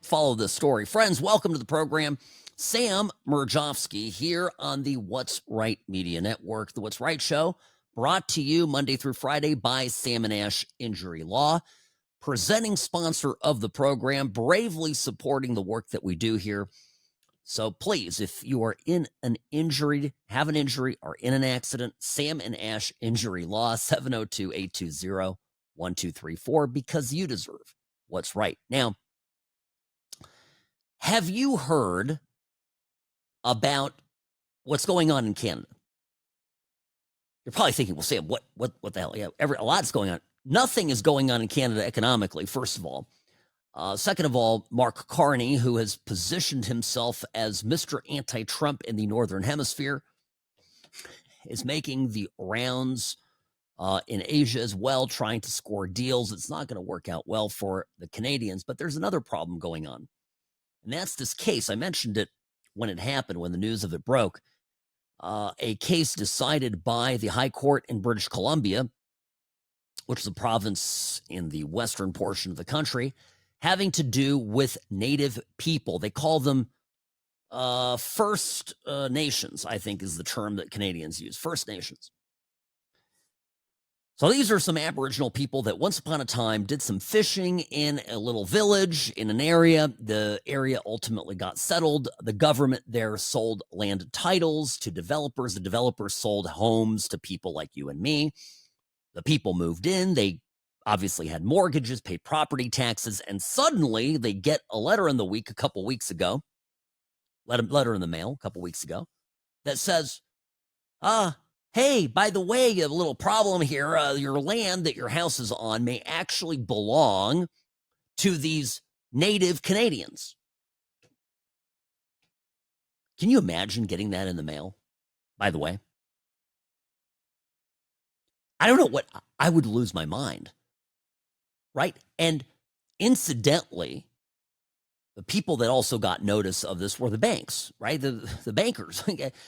follow this story. Friends, welcome to the program. Sam Mirejovsky here on the What's Right Media Network, the What's Right Show, brought to you Monday through Friday by Sam & Ash Injury Law, presenting sponsor of the program, bravely supporting the work that we do here. So please, if you are in an injury, have an injury, or in an accident, Sam & Ash Injury Law, 702-820-1234, because you deserve what's right. Now, have you heard about what's going on in Canada? You're probably thinking, well, Sam, what the hell? Yeah, a lot's going on. Nothing is going on in Canada economically, first of all. Second of all, Mark Carney, who has positioned himself as Mr. Anti-Trump in the Northern Hemisphere, is making the rounds in Asia as well, trying to score deals. It's not going to work out well for the Canadians, but there's another problem going on. And that's this case. I mentioned it when it happened, when the news of it broke. A case decided by the High Court in British Columbia, which is a province in the western portion of the country, having to do with Native people. They call them First Nations, I think is the term that Canadians use, First Nations. So these are some Aboriginal people that once upon a time did some fishing in a little village in an area. The area ultimately got settled. The government there sold land titles to developers. The developers sold homes to people like you and me. The people moved in. They obviously had mortgages, paid property taxes, and suddenly they get a letter in the week a couple weeks ago, letter in the mail a couple weeks ago, that says, hey, by the way, you have a little problem here. Your land that your house is on may actually belong to these Native Canadians. Can you imagine getting that in the mail, by the way? I don't know what, I would lose my mind. Right? And incidentally, the people that also got notice of this were the banks, right? The bankers.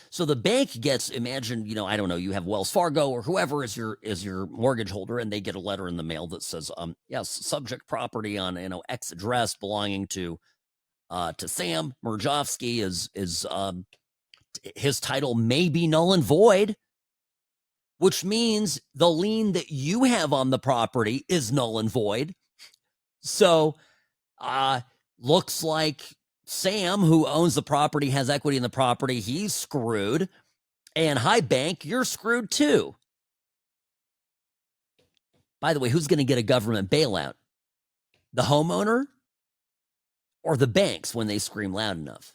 So the bank gets, imagine, I don't know, you have Wells Fargo or whoever is your mortgage holder, and they get a letter in the mail that says, yes, subject property on, X address belonging to Sam Mirejovsky is his title may be null and void, which means the lien that you have on the property is null and void. So, looks like Sam, who owns the property, has equity in the property, he's screwed. And hi, bank, you're screwed too. By the way, who's going to get a government bailout? The homeowner or the banks when they scream loud enough?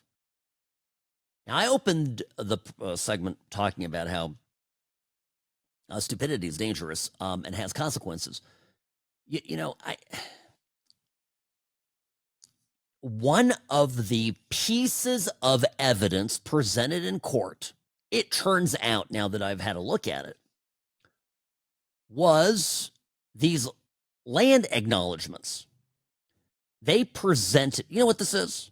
Now, I opened the segment talking about how stupidity is dangerous and has consequences. One of the pieces of evidence presented in court, it turns out now that I've had a look at it, was these land acknowledgments. They presented, you know what this is?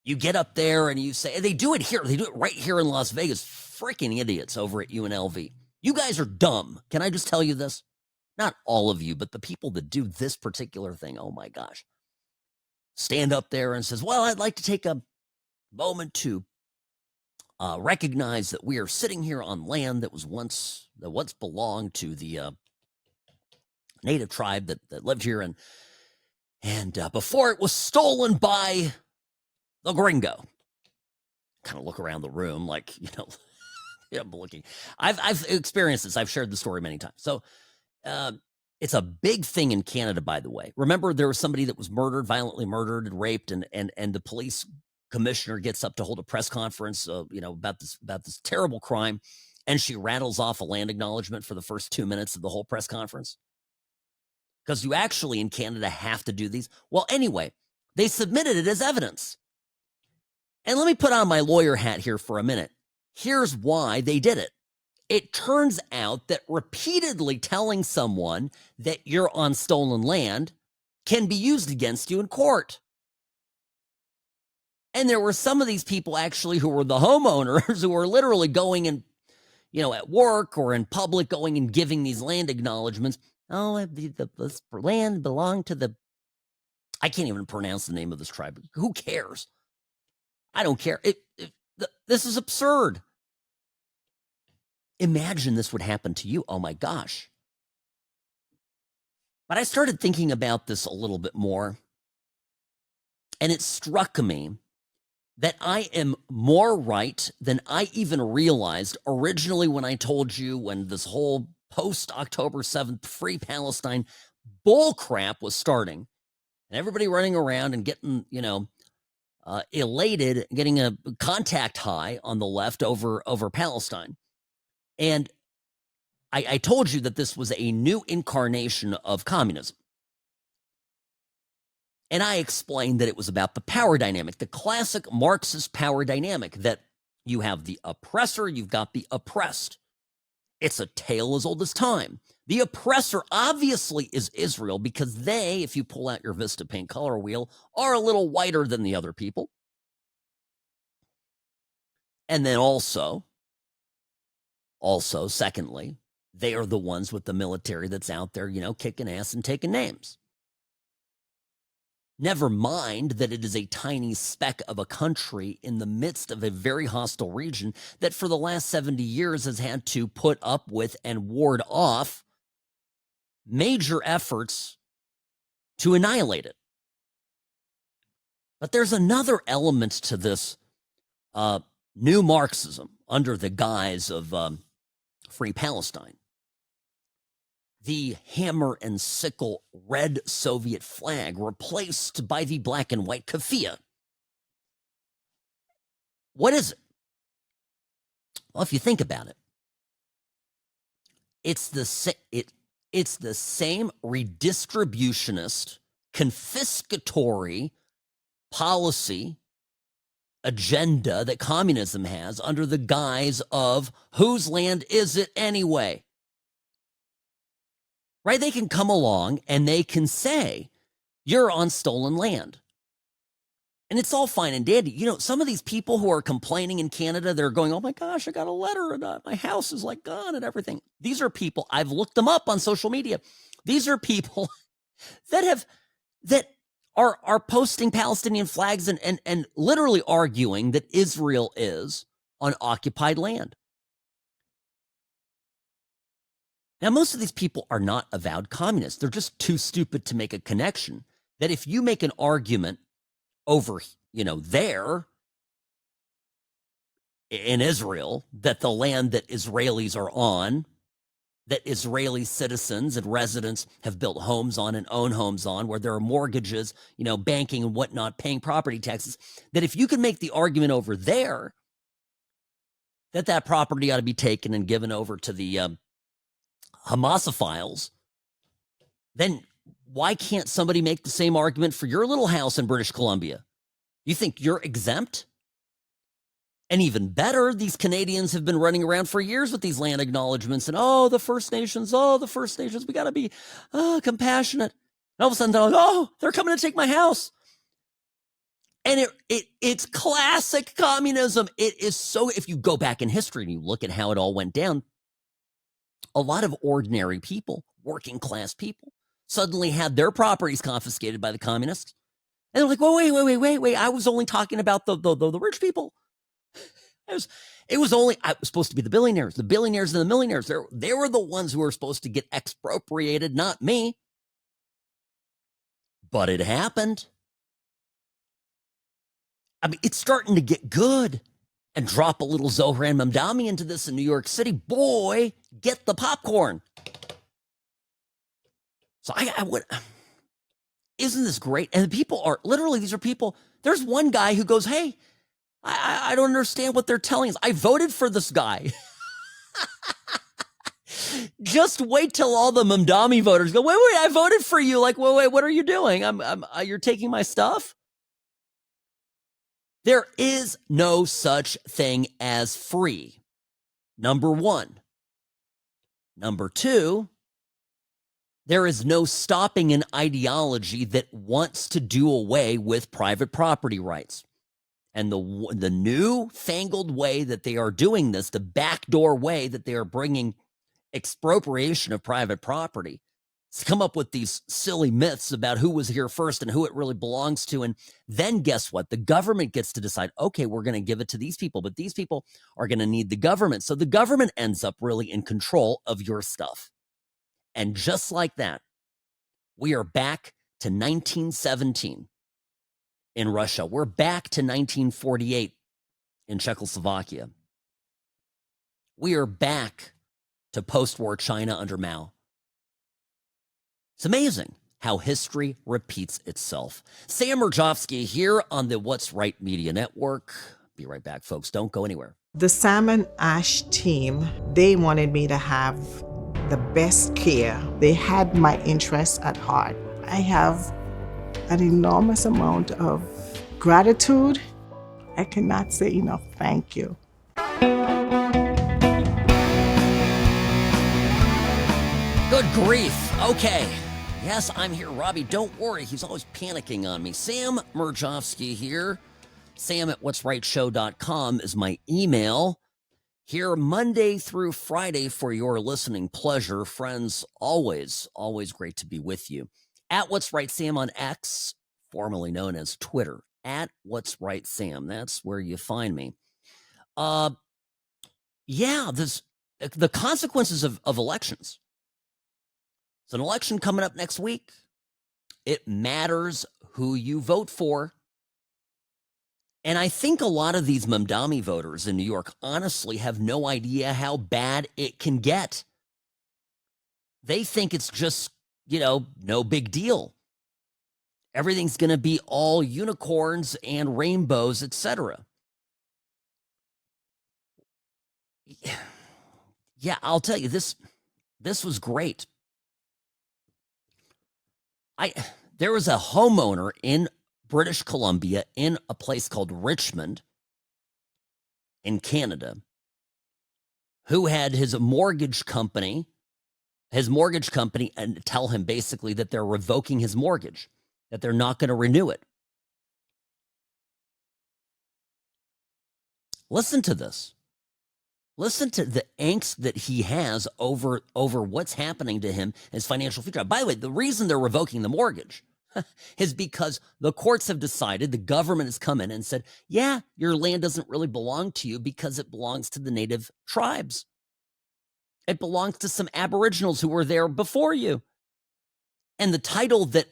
You get up there and you say, they do it here. They do it right here in Las Vegas. Freaking idiots over at UNLV. You guys are dumb. Can I just tell you this? Not all of you, but the people that do this particular thing. Oh my gosh. Stand up there and says, well, I'd like to take a moment to recognize that we are sitting here on land that once belonged to the native tribe that lived here, and before it was stolen by the gringo. Kind of look around the room like, I'm looking. I've experienced this. I've shared the story many times. So it's a big thing in Canada, by the way. Remember, there was somebody that was murdered, violently murdered and raped, and the police commissioner gets up to hold a press conference, about this terrible crime, and she rattles off a land acknowledgement for the first 2 minutes of the whole press conference. Because you actually in Canada have to do these. Well, anyway, they submitted it as evidence. And let me put on my lawyer hat here for a minute. Here's why they did it. It turns out that repeatedly telling someone that you're on stolen land can be used against you in court. And there were some of these people actually who were the homeowners who were literally going and, at work or in public, going and giving these land acknowledgments. Oh, this land belonged to the... I can't even pronounce the name of this tribe. Who cares? I don't care. This is absurd. Imagine this would happen to you. Oh my gosh. But I started thinking about this a little bit more, and it struck me that I am more right than I even realized originally when I told you when this whole post-October 7th Free Palestine bullcrap was starting, and everybody running around and getting, elated, getting a contact high on the left over Palestine. And I told you that this was a new incarnation of communism. And I explained that it was about the power dynamic, the classic Marxist power dynamic, that you have the oppressor, you've got the oppressed. It's a tale as old as time. The oppressor obviously is Israel because they, if you pull out your Vista paint color wheel, are a little whiter than the other people. And then also, secondly, they are the ones with the military that's out there, kicking ass and taking names. Never mind that it is a tiny speck of a country in the midst of a very hostile region that for the last 70 years has had to put up with and ward off major efforts to annihilate it. But there's another element to this new Marxism under the guise of Free Palestine. The hammer and sickle red Soviet flag replaced by the black and white keffiyeh. What is it? Well, if you think about it, it's the same redistributionist, confiscatory policy agenda that communism has under the guise of whose land is it anyway? Right? They can come along and they can say, you're on stolen land. And it's all fine and dandy. Some of these people who are complaining in Canada, they're going, oh my gosh, I got a letter and my house is like gone and everything. These are people, I've looked them up on social media. These are people that are posting Palestinian flags and literally arguing that Israel is on occupied land. Now, most of these people are not avowed communists. They're just too stupid to make a connection that if you make an argument over, there in Israel, that the land that Israelis are on, that Israeli citizens and residents have built homes on and own homes on, where there are mortgages, banking and whatnot, paying property taxes, that if you can make the argument over there that property ought to be taken and given over to the Hamasophiles, then why can't somebody make the same argument for your little house in British Columbia? You think you're exempt? And even better, these Canadians have been running around for years with these land acknowledgements and, the First Nations, we got to be compassionate. And all of a sudden, they're like, they're coming to take my house. And it's classic communism. It is so, if you go back in history and you look at how it all went down, a lot of ordinary people, working class people, suddenly had their properties confiscated by the communists. And they're like, wait, I was only talking about the rich people. It was only supposed to be the billionaires and the millionaires. They were the ones who were supposed to get expropriated, not me. But it happened. I mean, it's starting to get good. And drop a little Zohran Mamdani into this in New York City. Boy, get the popcorn. So I would, isn't this great? And the people are, literally, these are people. There's one guy who goes, hey, I don't understand what they're telling us. I voted for this guy. Just wait till all the Mamdani voters go, wait, I voted for you. Like, wait, what are you doing? You're taking my stuff? There is no such thing as free. Number one. Number two, there is no stopping an ideology that wants to do away with private property rights. And the new-fangled way that they are doing this, the backdoor way that they are bringing expropriation of private property, to come up with these silly myths about who was here first and who it really belongs to. And then guess what? The government gets to decide, okay, we're going to give it to these people, but these people are going to need the government. So the government ends up really in control of your stuff. And just like that, we are back to 1917 in Russia. We're back to 1948 in Czechoslovakia. We are back to post-war China under Mao. It's amazing how history repeats itself. Sam Mirejovsky here on the What's Right Media Network. Be right back, folks. Don't go anywhere. The Sam and Ash team, they wanted me to have the best care. They had my interests at heart. I have an enormous amount of gratitude. I cannot say enough thank you. Good grief. Okay. Yes, I'm here, Robbie. Don't worry. He's always panicking on me. Sam Mirejovsky here. Sam@whatsrightshow.com is my email. Here Monday through Friday for your listening pleasure. Friends, always great to be with you. At What's Right Sam on X, formerly known as Twitter. At What's Right Sam. That's where you find me. The consequences of elections. It's an election coming up next week. It matters who you vote for. And I think a lot of these Mamdani voters in New York honestly have no idea how bad it can get. They think it's just, no big deal. Everything's going to be all unicorns and rainbows, etc. Yeah, I'll tell you, this was great. There was a homeowner in British Columbia in a place called Richmond in Canada who had his mortgage company and tell him basically that they're revoking his mortgage, that they're not going to renew it. Listen to this. Listen to the angst that he has over what's happening to him, his financial future. By the way, the reason they're revoking the mortgage is because the courts have decided, the government has come in and said, yeah, your land doesn't really belong to you because it belongs to the native tribes. It belongs to some aboriginals who were there before you. And the title that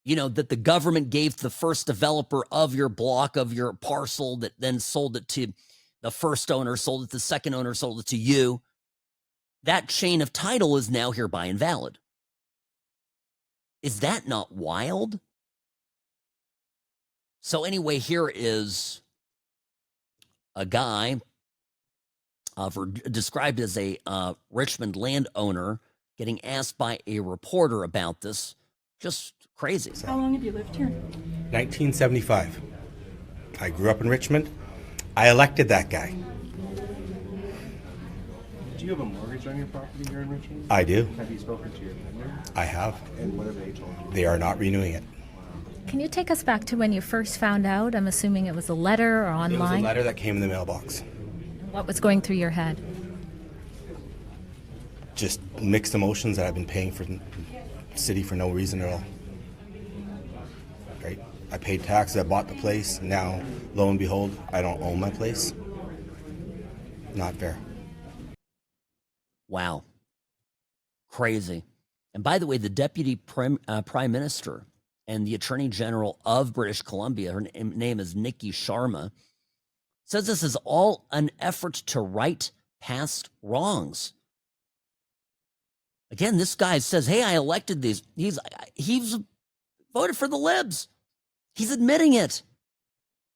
the government gave to the first developer of your block, of your parcel, that then sold it to the first owner, sold it to the second owner, sold it to you. That chain of title is now hereby invalid. Is that not wild? So anyway, here is a guy described as a Richmond landowner getting asked by a reporter about this. Just crazy. How long have you lived here? 1975. I grew up in Richmond. I elected that guy. Do you have a mortgage on your property here in Richmond? I do. Have you spoken to your lender? I have. And what have they told you? They are not renewing it. Can you take us back to when you first found out? I'm assuming it was a letter or online? It was a letter that came in the mailbox. What was going through your head? Just mixed emotions that I've been paying for the city for no reason at all. Right? I paid taxes, I bought the place. Now, lo and behold, I don't own my place. not fair. Wow. Crazy. And by the way, the Deputy Prime Minister and the Attorney General of British Columbia, her name is Nikki Sharma, says this is all an effort to right past wrongs. Again, this guy says, hey, I elected these. He's voted for the libs. He's admitting it.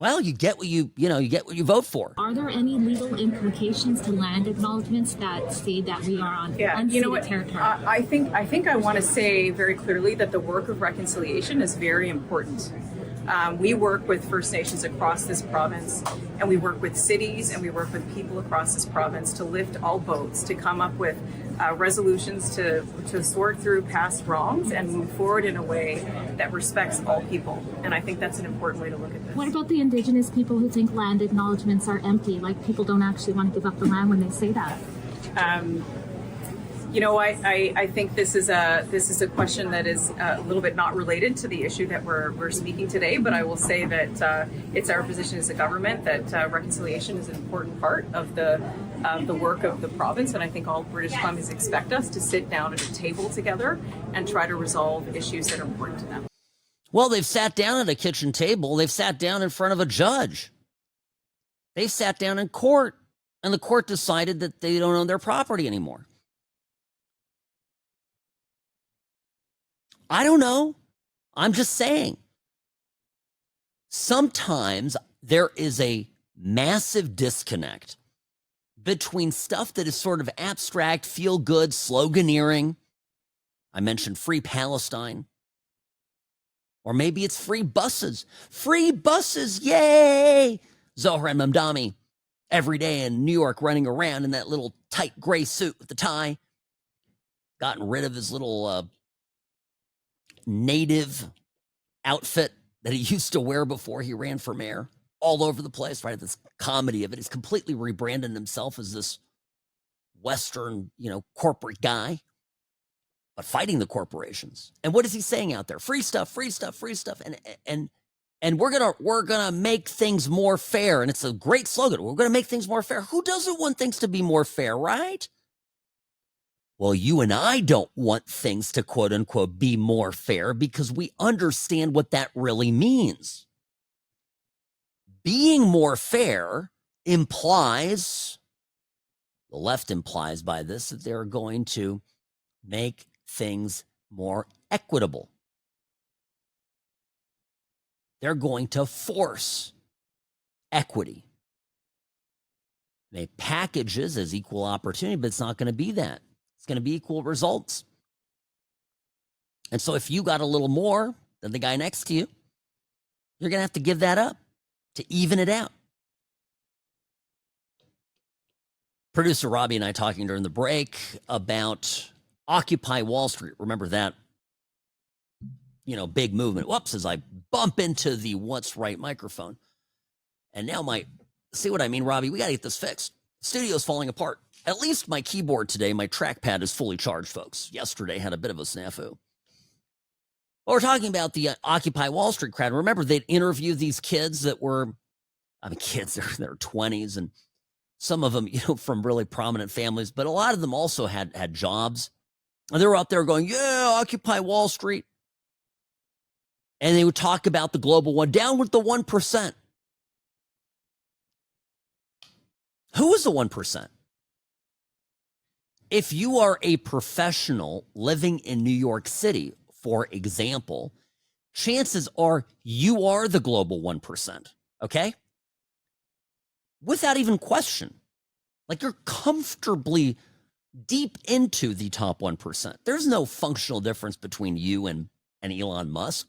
Well, you get what you get what you vote for. Are there any legal implications to land acknowledgements that say that we are on unceded territory? I think I want to say very clearly that the work of reconciliation is very important. We work with First Nations across this province, and we work with cities, and we work with people across this province to lift all boats, to come up with resolutions to sort through past wrongs and move forward in a way that respects all people. And I think that's an important way to look at this. What about the Indigenous people who think land acknowledgements are empty? Like, people don't actually want to give up the land when they say that? I think this is a question that is a little bit not related to the issue that we're speaking today, but I will say that it's our position as a government that reconciliation is an important part of the work of the province, and I think all British Columbians expect us to sit down at a table together and try to resolve issues that are important to them. Well, they've sat down at a kitchen table. They've sat down in front of a judge. They've sat down in court, and the court decided that they don't own their property anymore. I don't know. I'm just saying. Sometimes there is a massive disconnect between stuff that is sort of abstract, feel-good, sloganeering. I mentioned free Palestine. Or maybe it's free buses. Free buses, yay! Zohran Mamdani every day in New York running around in that little tight gray suit with the tie. Gotten rid of his little native outfit that he used to wear before he ran for mayor. All over the place, right? This comedy of it. He's completely rebranded himself as this Western, corporate guy, but fighting the corporations. And what is he saying out there? Free stuff, free stuff, free stuff. And we're gonna make things more fair. And it's a great slogan. We're gonna make things more fair. Who doesn't want things to be more fair, right? Well, you and I don't want things to quote unquote be more fair because we understand what that really means. Being more fair implies, the left implies by this, that they're going to make things more equitable. They're going to force equity. They packages as equal opportunity, but it's not going to be that. It's going to be equal results. And so if you got a little more than the guy next to you, you're going to have to give that up to even it out. Producer Robbie and I talking during the break about Occupy Wall Street. Remember that, big movement. Whoops, as I bump into the What's Right microphone. And now see what I mean, Robbie? We got to get this fixed. Studio's falling apart. At least my keyboard today, my trackpad is fully charged, folks. Yesterday had a bit of a snafu. Well, we're talking about the Occupy Wall Street crowd. Remember, they'd interview these kids that were, kids, they're 20s, and some of them, from really prominent families, but a lot of them also had jobs. And they were up there going, yeah, Occupy Wall Street. And they would talk about the global one, down with the 1%. Who is the 1%? If you are a professional living in New York City, for example, chances are you are the global 1%, okay? Without even question. Like, you're comfortably deep into the top 1%. There's no functional difference between you and Elon Musk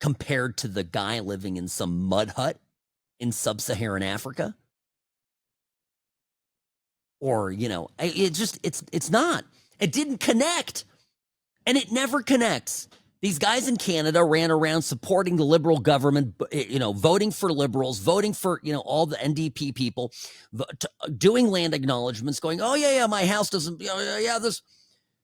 compared to the guy living in some mud hut in sub-Saharan Africa. Or, it's not. It didn't connect. And it never connects. These guys in Canada ran around supporting the Liberal government, voting for Liberals, voting for, all the NDP people, doing land acknowledgements, going, oh, yeah, my house doesn't, this.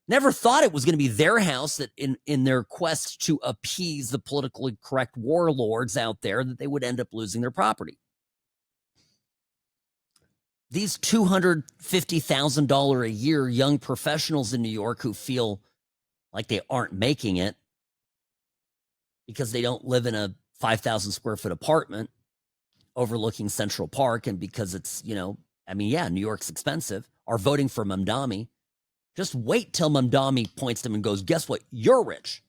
Never thought it was going to be their house that in their quest to appease the politically correct warlords out there, that they would end up losing their property. these $250,000 a year young professionals in New York who feel like they aren't making it because they don't live in a 5,000 square foot apartment overlooking Central Park, and because it's, New York's expensive, are voting for Mamdani. Just wait till Mamdani points to them and goes, guess what? You're rich.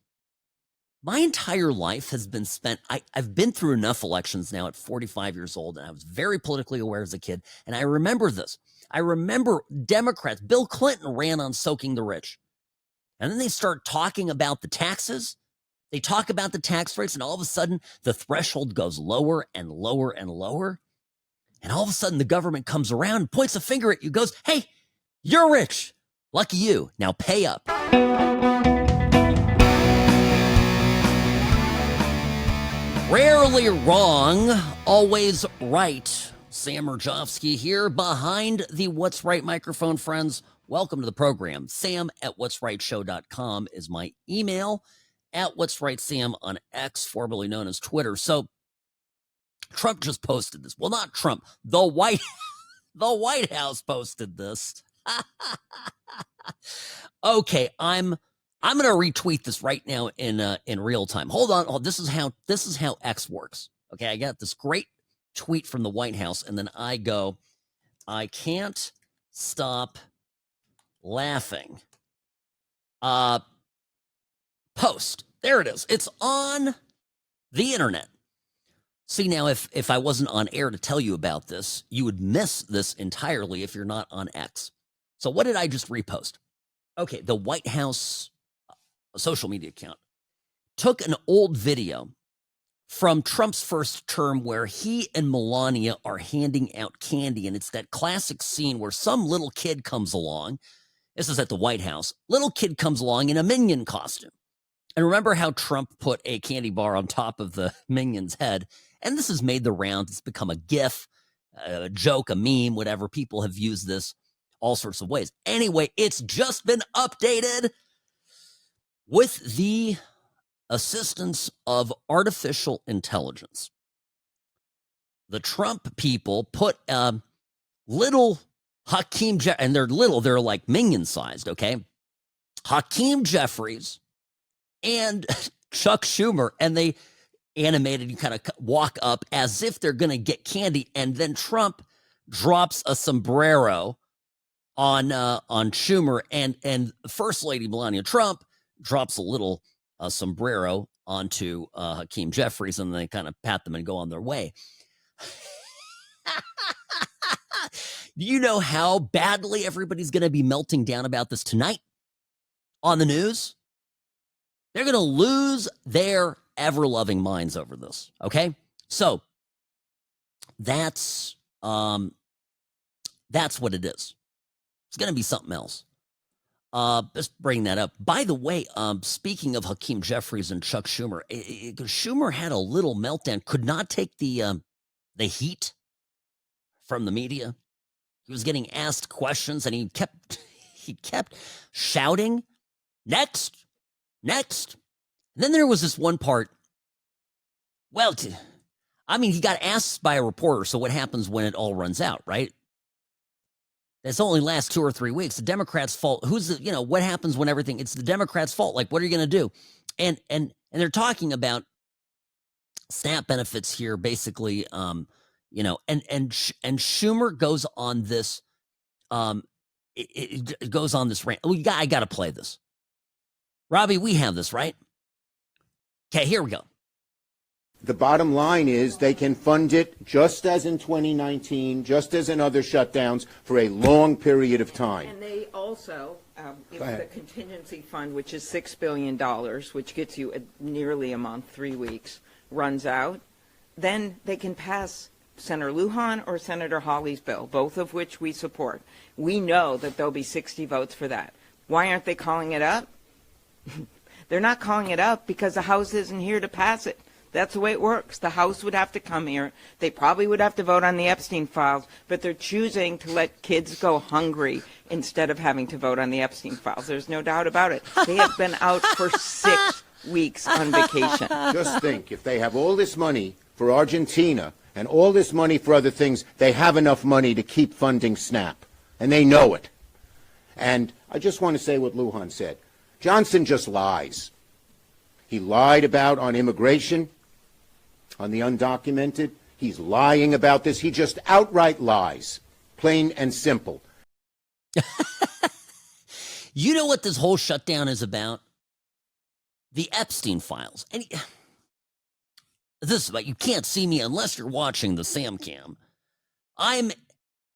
My entire life has been spent, I've been through enough elections now at 45 years old, and I was very politically aware as a kid, and I remember this. I remember Democrats, Bill Clinton ran on soaking the rich. And then they start talking about the taxes. They talk about the tax rates, and all of a sudden, the threshold goes lower and lower and lower. And all of a sudden, the government comes around and points a finger at you, goes, hey, you're rich. Lucky you. Now pay up. Rarely wrong, always right. Sam Mirejovsky here behind the What's Right microphone, friends. Welcome to the program. Sam@what'srightshow.com is my email. At What's Right Sam on X, formerly known as Twitter. So Trump just posted this. Well, not Trump. The White House posted this. Okay, I'm going to retweet this right now in real time. Hold on. Oh, this is how X works. Okay, I got this great tweet from the White House, and then I go, I can't stop laughing. Post. There it is. It's on the internet. See, now, if I wasn't on air to tell you about this, you would miss this entirely if you're not on X. So what did I just repost? Okay, the White House social media account took an old video from Trump's first term where he and Melania are handing out candy, and it's that classic scene where some little kid comes along. This is at the White House. Little kid comes along in a minion costume. And remember how Trump put a candy bar on top of the minion's head? And this has made the rounds. It's become a GIF, a joke, a meme, whatever. People have used this all sorts of ways. Anyway, it's just been updated with the assistance of artificial intelligence. The Trump people put little Hakeem, and they're little, they're like minion-sized, okay? Hakeem Jeffries and Chuck Schumer, and they animated, you kind of walk up as if they're going to get candy, and then Trump drops a sombrero on Schumer, and First Lady Melania Trump drops a little sombrero onto Hakeem Jeffries, and they kind of pat them and go on their way. Do you know how badly everybody's going to be melting down about this tonight on the news? They're going to lose their ever-loving minds over this, okay? So that's what it is. It's going to be something else. Just bring that up. By the way, speaking of Hakeem Jeffries and Chuck Schumer, Schumer had a little meltdown, could not take the heat from the media. He was getting asked questions, and he kept shouting, next. And then there was this one part. Well, he got asked by a reporter, so what happens when it all runs out, right? This only lasts 2 or 3 weeks. The Democrats' fault. What happens when everything, it's the Democrats' fault. Like, what are you going to do? And they're talking about SNAP benefits here, basically, and Schumer goes on this, it goes on this rant. I got to play this. Robbie, we have this, right? Okay, here we go. The bottom line is they can fund it just as in 2019, just as in other shutdowns, for a long period of time. And they also, if the contingency fund, which is $6 billion, which gets you nearly a month, 3 weeks, runs out, then they can pass Senator Lujan or Senator Hawley's bill, both of which we support. We know that there'll be 60 votes for that. Why aren't they calling it up? They're not calling it up because the House isn't here to pass it. That's the way it works. The House would have to come here. They probably would have to vote on the Epstein files, but they're choosing to let kids go hungry instead of having to vote on the Epstein files. There's no doubt about it. They have been out for 6 weeks on vacation. Just think, if they have all this money for Argentina and all this money for other things, they have enough money to keep funding SNAP, and they know it. And I just want to say what Lujan said. Johnson just lies. He lied about on immigration, on the undocumented. He's lying about this. He just outright lies, plain and simple. You know what this whole shutdown is about? The Epstein files. And this is about, you can't see me unless you're watching the Sam Cam. I'm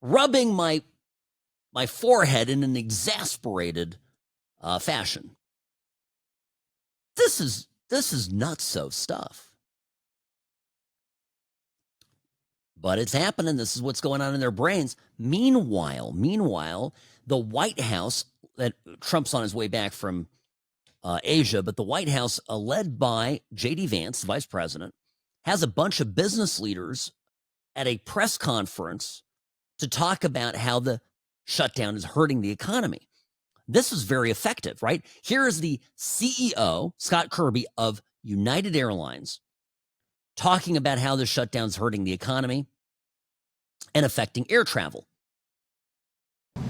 rubbing my forehead in an exasperated fashion. This is nutso stuff. But it's happening. This is what's going on in their brains. Meanwhile, the White House, that Trump's on his way back from Asia, but the White House, led by J.D. Vance, the vice president, has a bunch of business leaders at a press conference to talk about how the shutdown is hurting the economy. This is very effective, right? Here is the CEO, Scott Kirby, of United Airlines, talking about how the shutdown is hurting the economy and affecting air travel.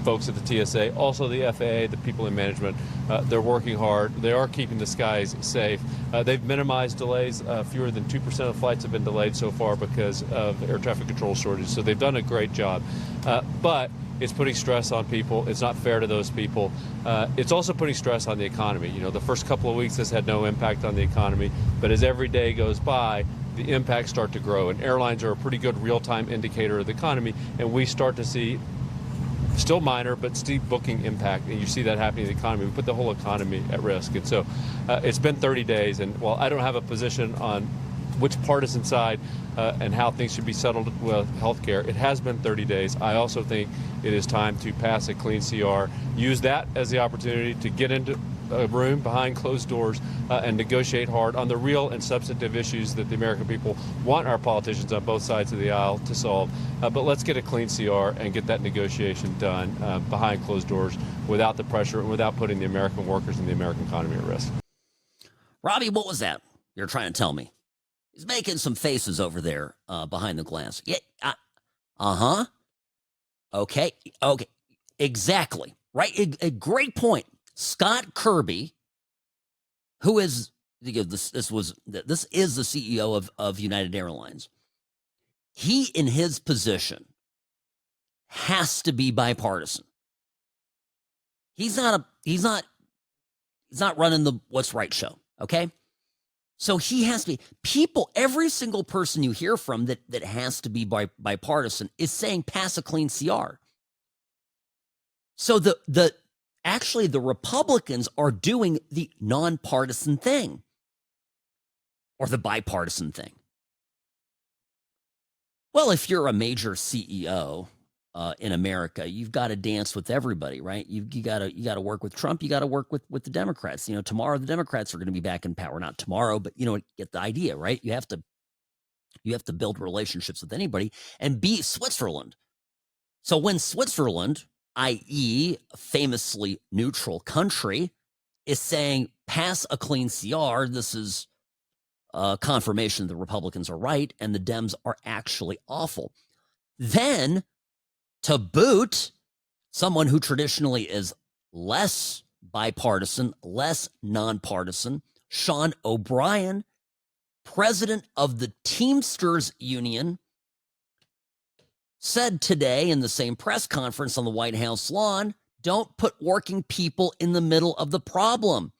Folks at the TSA, also the FAA, the people in management, they're working hard. They are keeping the skies safe. They've minimized delays. Fewer than 2% of flights have been delayed so far because of air traffic control shortages. So they've done a great job. But it's putting stress on people. It's not fair to those people. It's also putting stress on the economy. You know, the first couple of weeks this had no impact on the economy, but as every day goes by, the impacts start to grow. And airlines are a pretty good real-time indicator of the economy, and we start to see still minor, but steep booking impact, and you see that happening in the economy. We put the whole economy at risk. And so it's been 30 days, and while I don't have a position on which partisan side and how things should be settled with healthcare, it has been 30 days. I also think it is time to pass a clean CR, use that as the opportunity to get into a room behind closed doors and negotiate hard on the real and substantive issues that the American people want our politicians on both sides of the aisle to solve. But let's get a clean CR and get that negotiation done behind closed doors without the pressure and without putting the American workers and the American economy at risk. Robbie, what was that you're trying to tell me? He's making some faces over there behind the glass. Yeah. Okay. Exactly. Right. A great point. Scott Kirby, who is this is the CEO of United Airlines. He, in his position, has to be bipartisan. He's not running the What's Right show. Okay. So he has to be. People, every single person you hear from that has to be bipartisan is saying pass a clean CR. So actually the Republicans are doing the nonpartisan thing or the bipartisan thing. Well, if you're a major CEO in America, you've got to dance with everybody, right? You got to work with Trump. You got to work with the Democrats. You know, tomorrow the Democrats are going to be back in power. Not tomorrow, but you know, get the idea, right? You have to build relationships with anybody and be Switzerland. So when Switzerland, i.e., a famously neutral country, is saying pass a clean CR, this is confirmation the Republicans are right and the Dems are actually awful. Then, to boot, someone who traditionally is less bipartisan, less nonpartisan, Sean O'Brien, president of the Teamsters Union, said today in the same press conference on the White House lawn, don't put working people in the middle of the problem.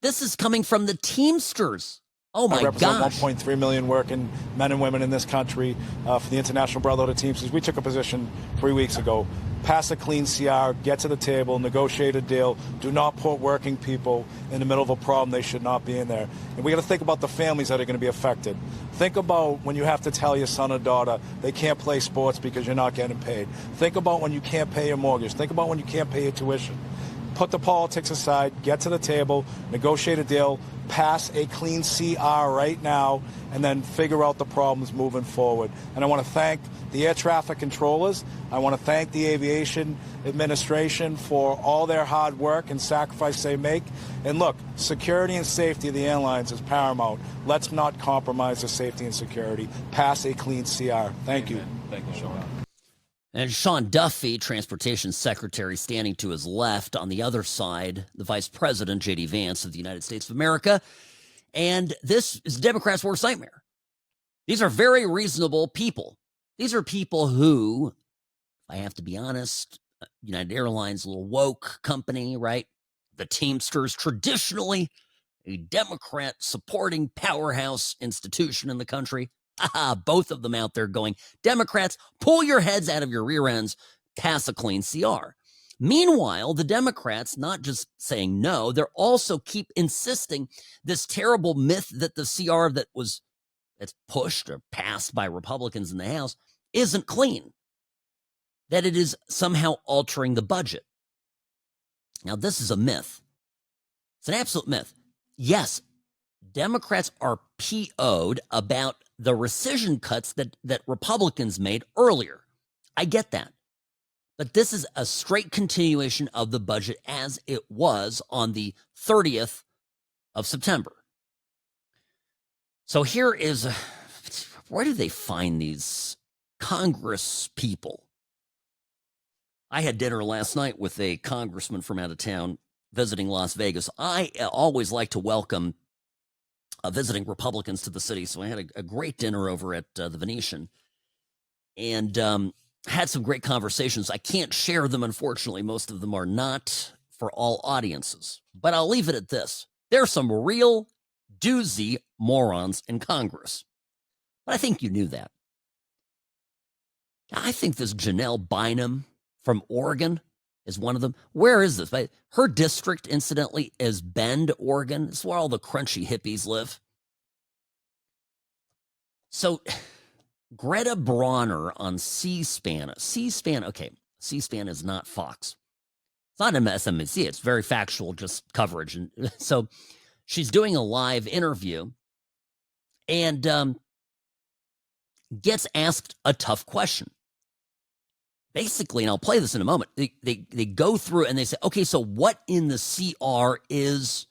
This is coming from the Teamsters. Oh, my gosh. 1.3 million working men and women in this country for the International Brotherhood of Teamsters. We took a position 3 weeks ago. Pass a clean CR, get to the table, negotiate a deal. Do not put working people in the middle of a problem they should not be in there. And we got to think about the families that are going to be affected. Think about when you have to tell your son or daughter they can't play sports because you're not getting paid. Think about when you can't pay your mortgage. Think about when you can't pay your tuition. put the politics aside, get to the table, negotiate a deal, pass a clean CR right now, and then figure out the problems moving forward. And I want to thank the air traffic controllers. I want to thank the aviation administration for all their hard work and sacrifice they make. And look, security and safety of the airlines is paramount. Let's not compromise the safety and security. Pass a clean CR. Thank you. Thank you, Sean. And Sean Duffy, Transportation Secretary, standing to his left. On the other side, the Vice President, J.D. Vance of the United States of America. And this is Democrats' worst nightmare. These are very reasonable people. These are people who, if I have to be honest, United Airlines, a little woke company, right? The Teamsters, traditionally a Democrat-supporting powerhouse institution in the country. Both of them out there going, Democrats, pull your heads out of your rear ends, pass a clean CR. Meanwhile, the Democrats not just saying no, they're also keep insisting this terrible myth that the CR that's pushed or passed by Republicans in the House isn't clean, that it is somehow altering the budget. Now, this is a myth. It's an absolute myth. Yes, Democrats are PO'd about the rescission cuts that Republicans made earlier. I get that. But this is a straight continuation of the budget as it was on the 30th of September. So here is, where do they find these Congress people? I had dinner last night with a congressman from out of town visiting Las Vegas. I always like to welcome visiting Republicans to the city. So I had a great dinner over at the Venetian and had some great conversations. I can't share them, unfortunately. Most of them are not for all audiences. But I'll leave it at this. There are some real doozy morons in Congress. But I think you knew that. I think this Janelle Bynum from Oregon is one of them. Where is this? Her district, incidentally, is Bend, Oregon. It's where all the crunchy hippies live. So, Greta Bronner on C-SPAN. Okay, C-SPAN is not Fox. It's not MSNBC. It's very factual, just coverage. And so, she's doing a live interview and gets asked a tough question. Basically, and I'll play this in a moment, they go through and they say, okay, so what in the CR is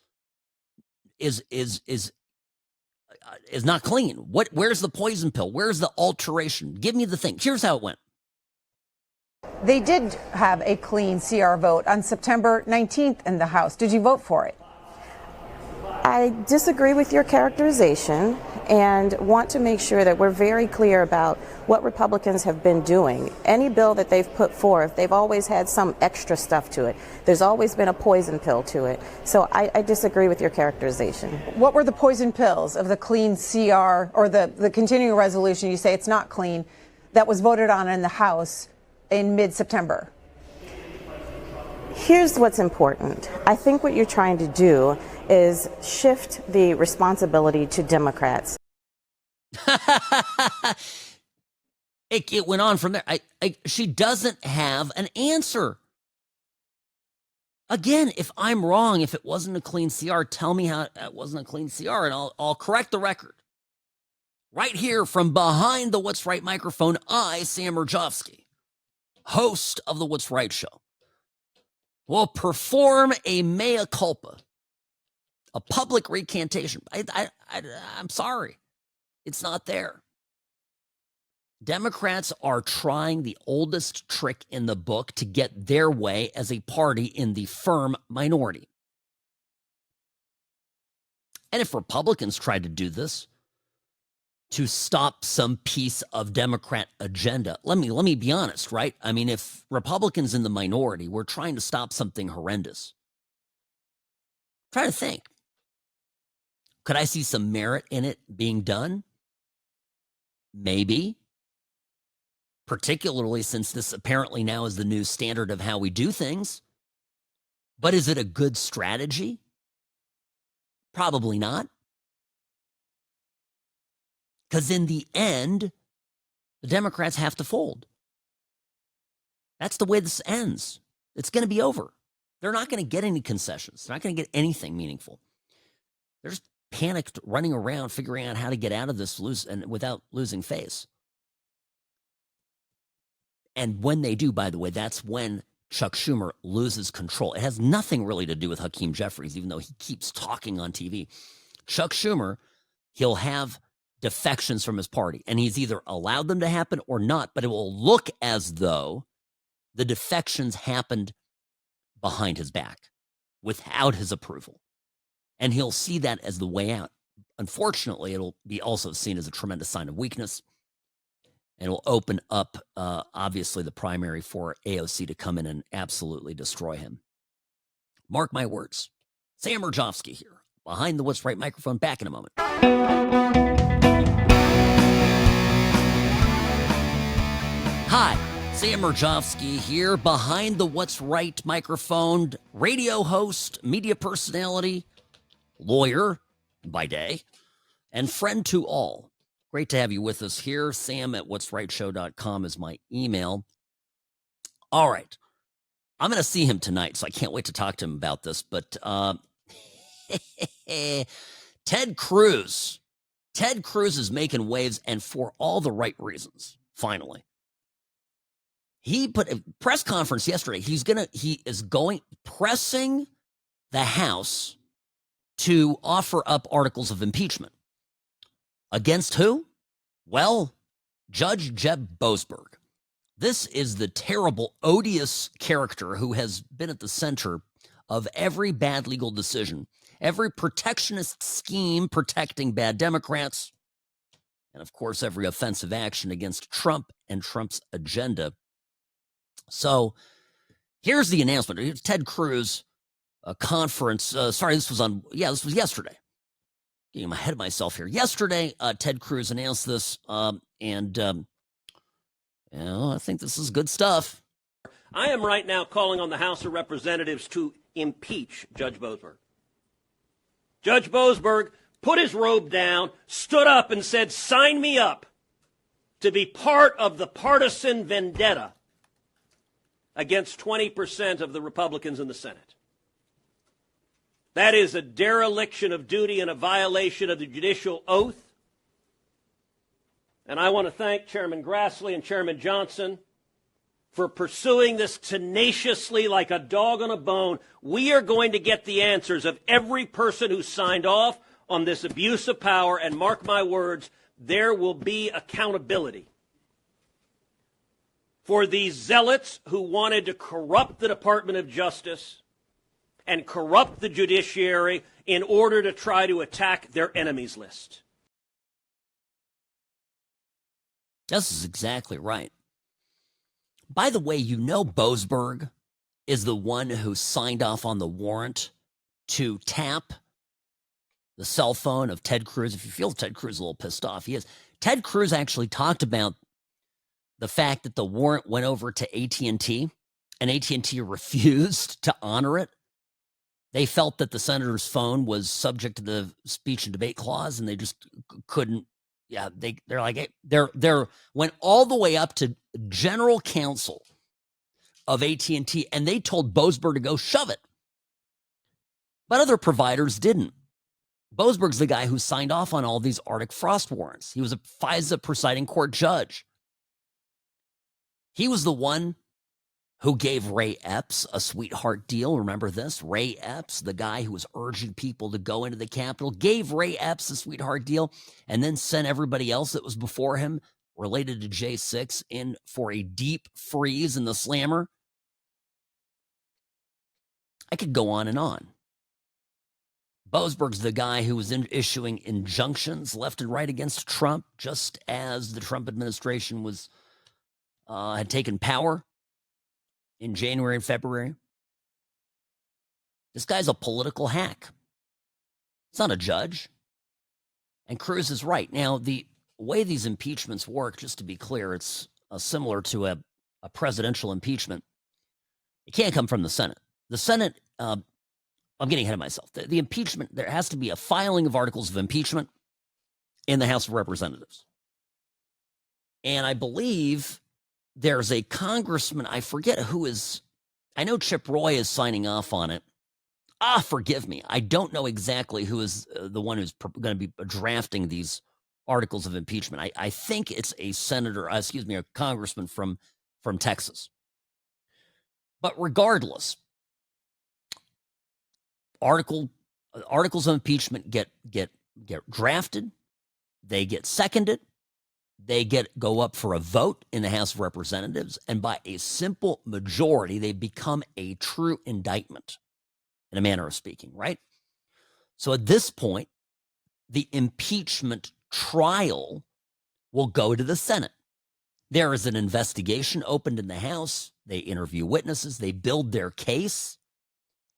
not clean? Where's the poison pill? Where's the alteration? Give me the thing. Here's how it went. They did have a clean CR vote on September 19th in the House. Did you vote for it? I disagree with your characterization and want to make sure that we're very clear about what Republicans have been doing. Any bill that they've put forth, they've always had some extra stuff to it. There's always been a poison pill to it. So I disagree with your characterization. What were the poison pills of the clean CR or the continuing resolution? You say it's not clean, that was voted on in the House in mid-September. Here's what's important. I think what you're trying to do is shift the responsibility to Democrats. It went on from there. She doesn't have an answer. Again, if I'm wrong, if it wasn't a clean CR, tell me how it wasn't a clean CR, and I'll correct the record. Right here from behind the What's Right microphone, Sam Mirejovsky, host of the What's Right show, will perform a mea culpa, a public recantation. I'm sorry. It's not there. Democrats are trying the oldest trick in the book to get their way as a party in the firm minority. And if Republicans tried to do this to stop some piece of Democrat agenda, let me be honest, right? I mean, if Republicans in the minority were trying to stop something horrendous, try to think. Could I see some merit in it being done? Maybe. Particularly since this apparently now is the new standard of how we do things. But is it a good strategy? Probably not. Because in the end, the Democrats have to fold. That's the way this ends. It's going to be over. They're not going to get any concessions. They're not going to get anything meaningful. They're just panicked, running around, figuring out how to get out of this without losing face. And when they do, by the way, that's when Chuck Schumer loses control. It has nothing really to do with Hakeem Jeffries, even though he keeps talking on TV. Chuck Schumer, he'll have defections from his party, and he's either allowed them to happen or not, but it will look as though the defections happened behind his back without his approval. And he'll see that as the way out. Unfortunately, it'll be also seen as a tremendous sign of weakness. And it'll open up, obviously, the primary for AOC to come in and absolutely destroy him. Mark my words. Sam Mirejovsky here, behind the What's Right microphone. Back in a moment. Hi, Sam Mirejovsky here, behind the What's Right microphone. Radio host, media personality, lawyer by day, and friend to all. Great to have you with us here. Sam at what'srightshow.com is my email. All right. I'm going to see him tonight, so I can't wait to talk to him about this. But Ted Cruz. Ted Cruz is making waves, and for all the right reasons, finally. He put a press conference yesterday. He is pressing the House to offer up articles of impeachment. Against who? Well, Judge Jeb Boasberg. This is the terrible, odious character who has been at the center of every bad legal decision, every protectionist scheme protecting bad Democrats, and of course, every offensive action against Trump and Trump's agenda. So here's the announcement. Here's Ted Cruz, a conference. This was yesterday. Getting ahead of myself here. Yesterday, Ted Cruz announced this, I think this is good stuff. I am right now calling on the House of Representatives to impeach Judge Boasberg. Judge Boasberg put his robe down, stood up, and said, "Sign me up to be part of the partisan vendetta against 20% of the Republicans in the Senate." That is a dereliction of duty and a violation of the judicial oath. And I want to thank Chairman Grassley and Chairman Johnson for pursuing this tenaciously like a dog on a bone. We are going to get the answers of every person who signed off on this abuse of power, and mark my words, there will be accountability for these zealots who wanted to corrupt the Department of Justice and corrupt the judiciary in order to try to attack their enemies list. This is exactly right. By the way, you know Boasberg is the one who signed off on the warrant to tap the cell phone of Ted Cruz. If you feel Ted Cruz a little pissed off, he is. Ted Cruz actually talked about the fact that the warrant went over to AT&T, and AT&T refused to honor it. They felt that the senator's phone was subject to the speech and debate clause, and they just couldn't. Yeah, they're like, hey, they're went all the way up to general counsel of AT&T, and they told Boasberg to go shove it. But other providers didn't. Boasberg's the guy who signed off on all these Arctic Frost warrants. He was a FISA presiding court judge. He was the one who gave Ray Epps a sweetheart deal. Remember this? Ray Epps, the guy who was urging people to go into the Capitol, gave Ray Epps a sweetheart deal and then sent everybody else that was before him related to J6 in for a deep freeze in the slammer. I could go on and on. Boasberg's the guy who was issuing injunctions left and right against Trump, just as the Trump administration was had taken power in January and February. This guy's a political hack. It's not a judge. And Cruz is right. Now, the way these impeachments work, just to be clear, it's similar to a presidential impeachment. It can't come from the Senate. The Senate, I'm getting ahead of myself. The impeachment, there has to be a filing of articles of impeachment in the House of Representatives. And I believe there's a congressman, I forget who is I know Chip Roy is signing off on it. Forgive me. I don't know exactly who is the one who's going to be drafting these articles of impeachment. I think it's a a congressman from Texas. But regardless, articles of impeachment get drafted, they get seconded, they go up for a vote in the House of Representatives, and by a simple majority, they become a true indictment, in a manner of speaking, right? So at this point, the impeachment trial will go to the Senate. There is an investigation opened in the House. They interview witnesses, they build their case,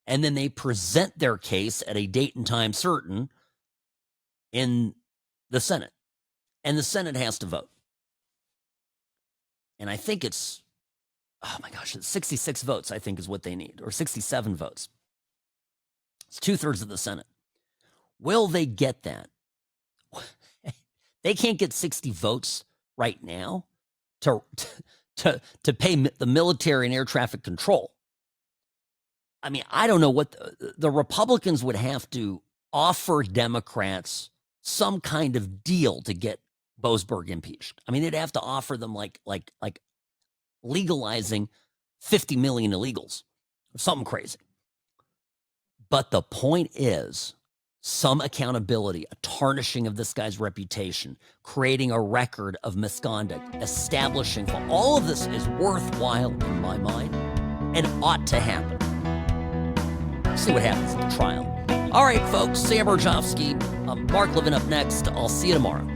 and then they present their case at a date and time certain in the Senate. And the Senate has to vote. And I think it's 66 votes, I think is what they need, or 67 votes. It's 2/3 of the Senate. Will they get that? They can't get 60 votes right now to pay the military and air traffic control. I mean, I don't know what the Republicans would have to offer Democrats some kind of deal to get Boasberg impeached. I mean, they'd have to offer them like legalizing 50 million illegals or something crazy. But the point is, some accountability, a tarnishing of this guy's reputation, creating a record of misconduct, establishing for all of this is worthwhile in my mind and ought to happen. See what happens in the trial. All right, folks, Sam Mirejovsky, Mark Levin up next. I'll see you tomorrow.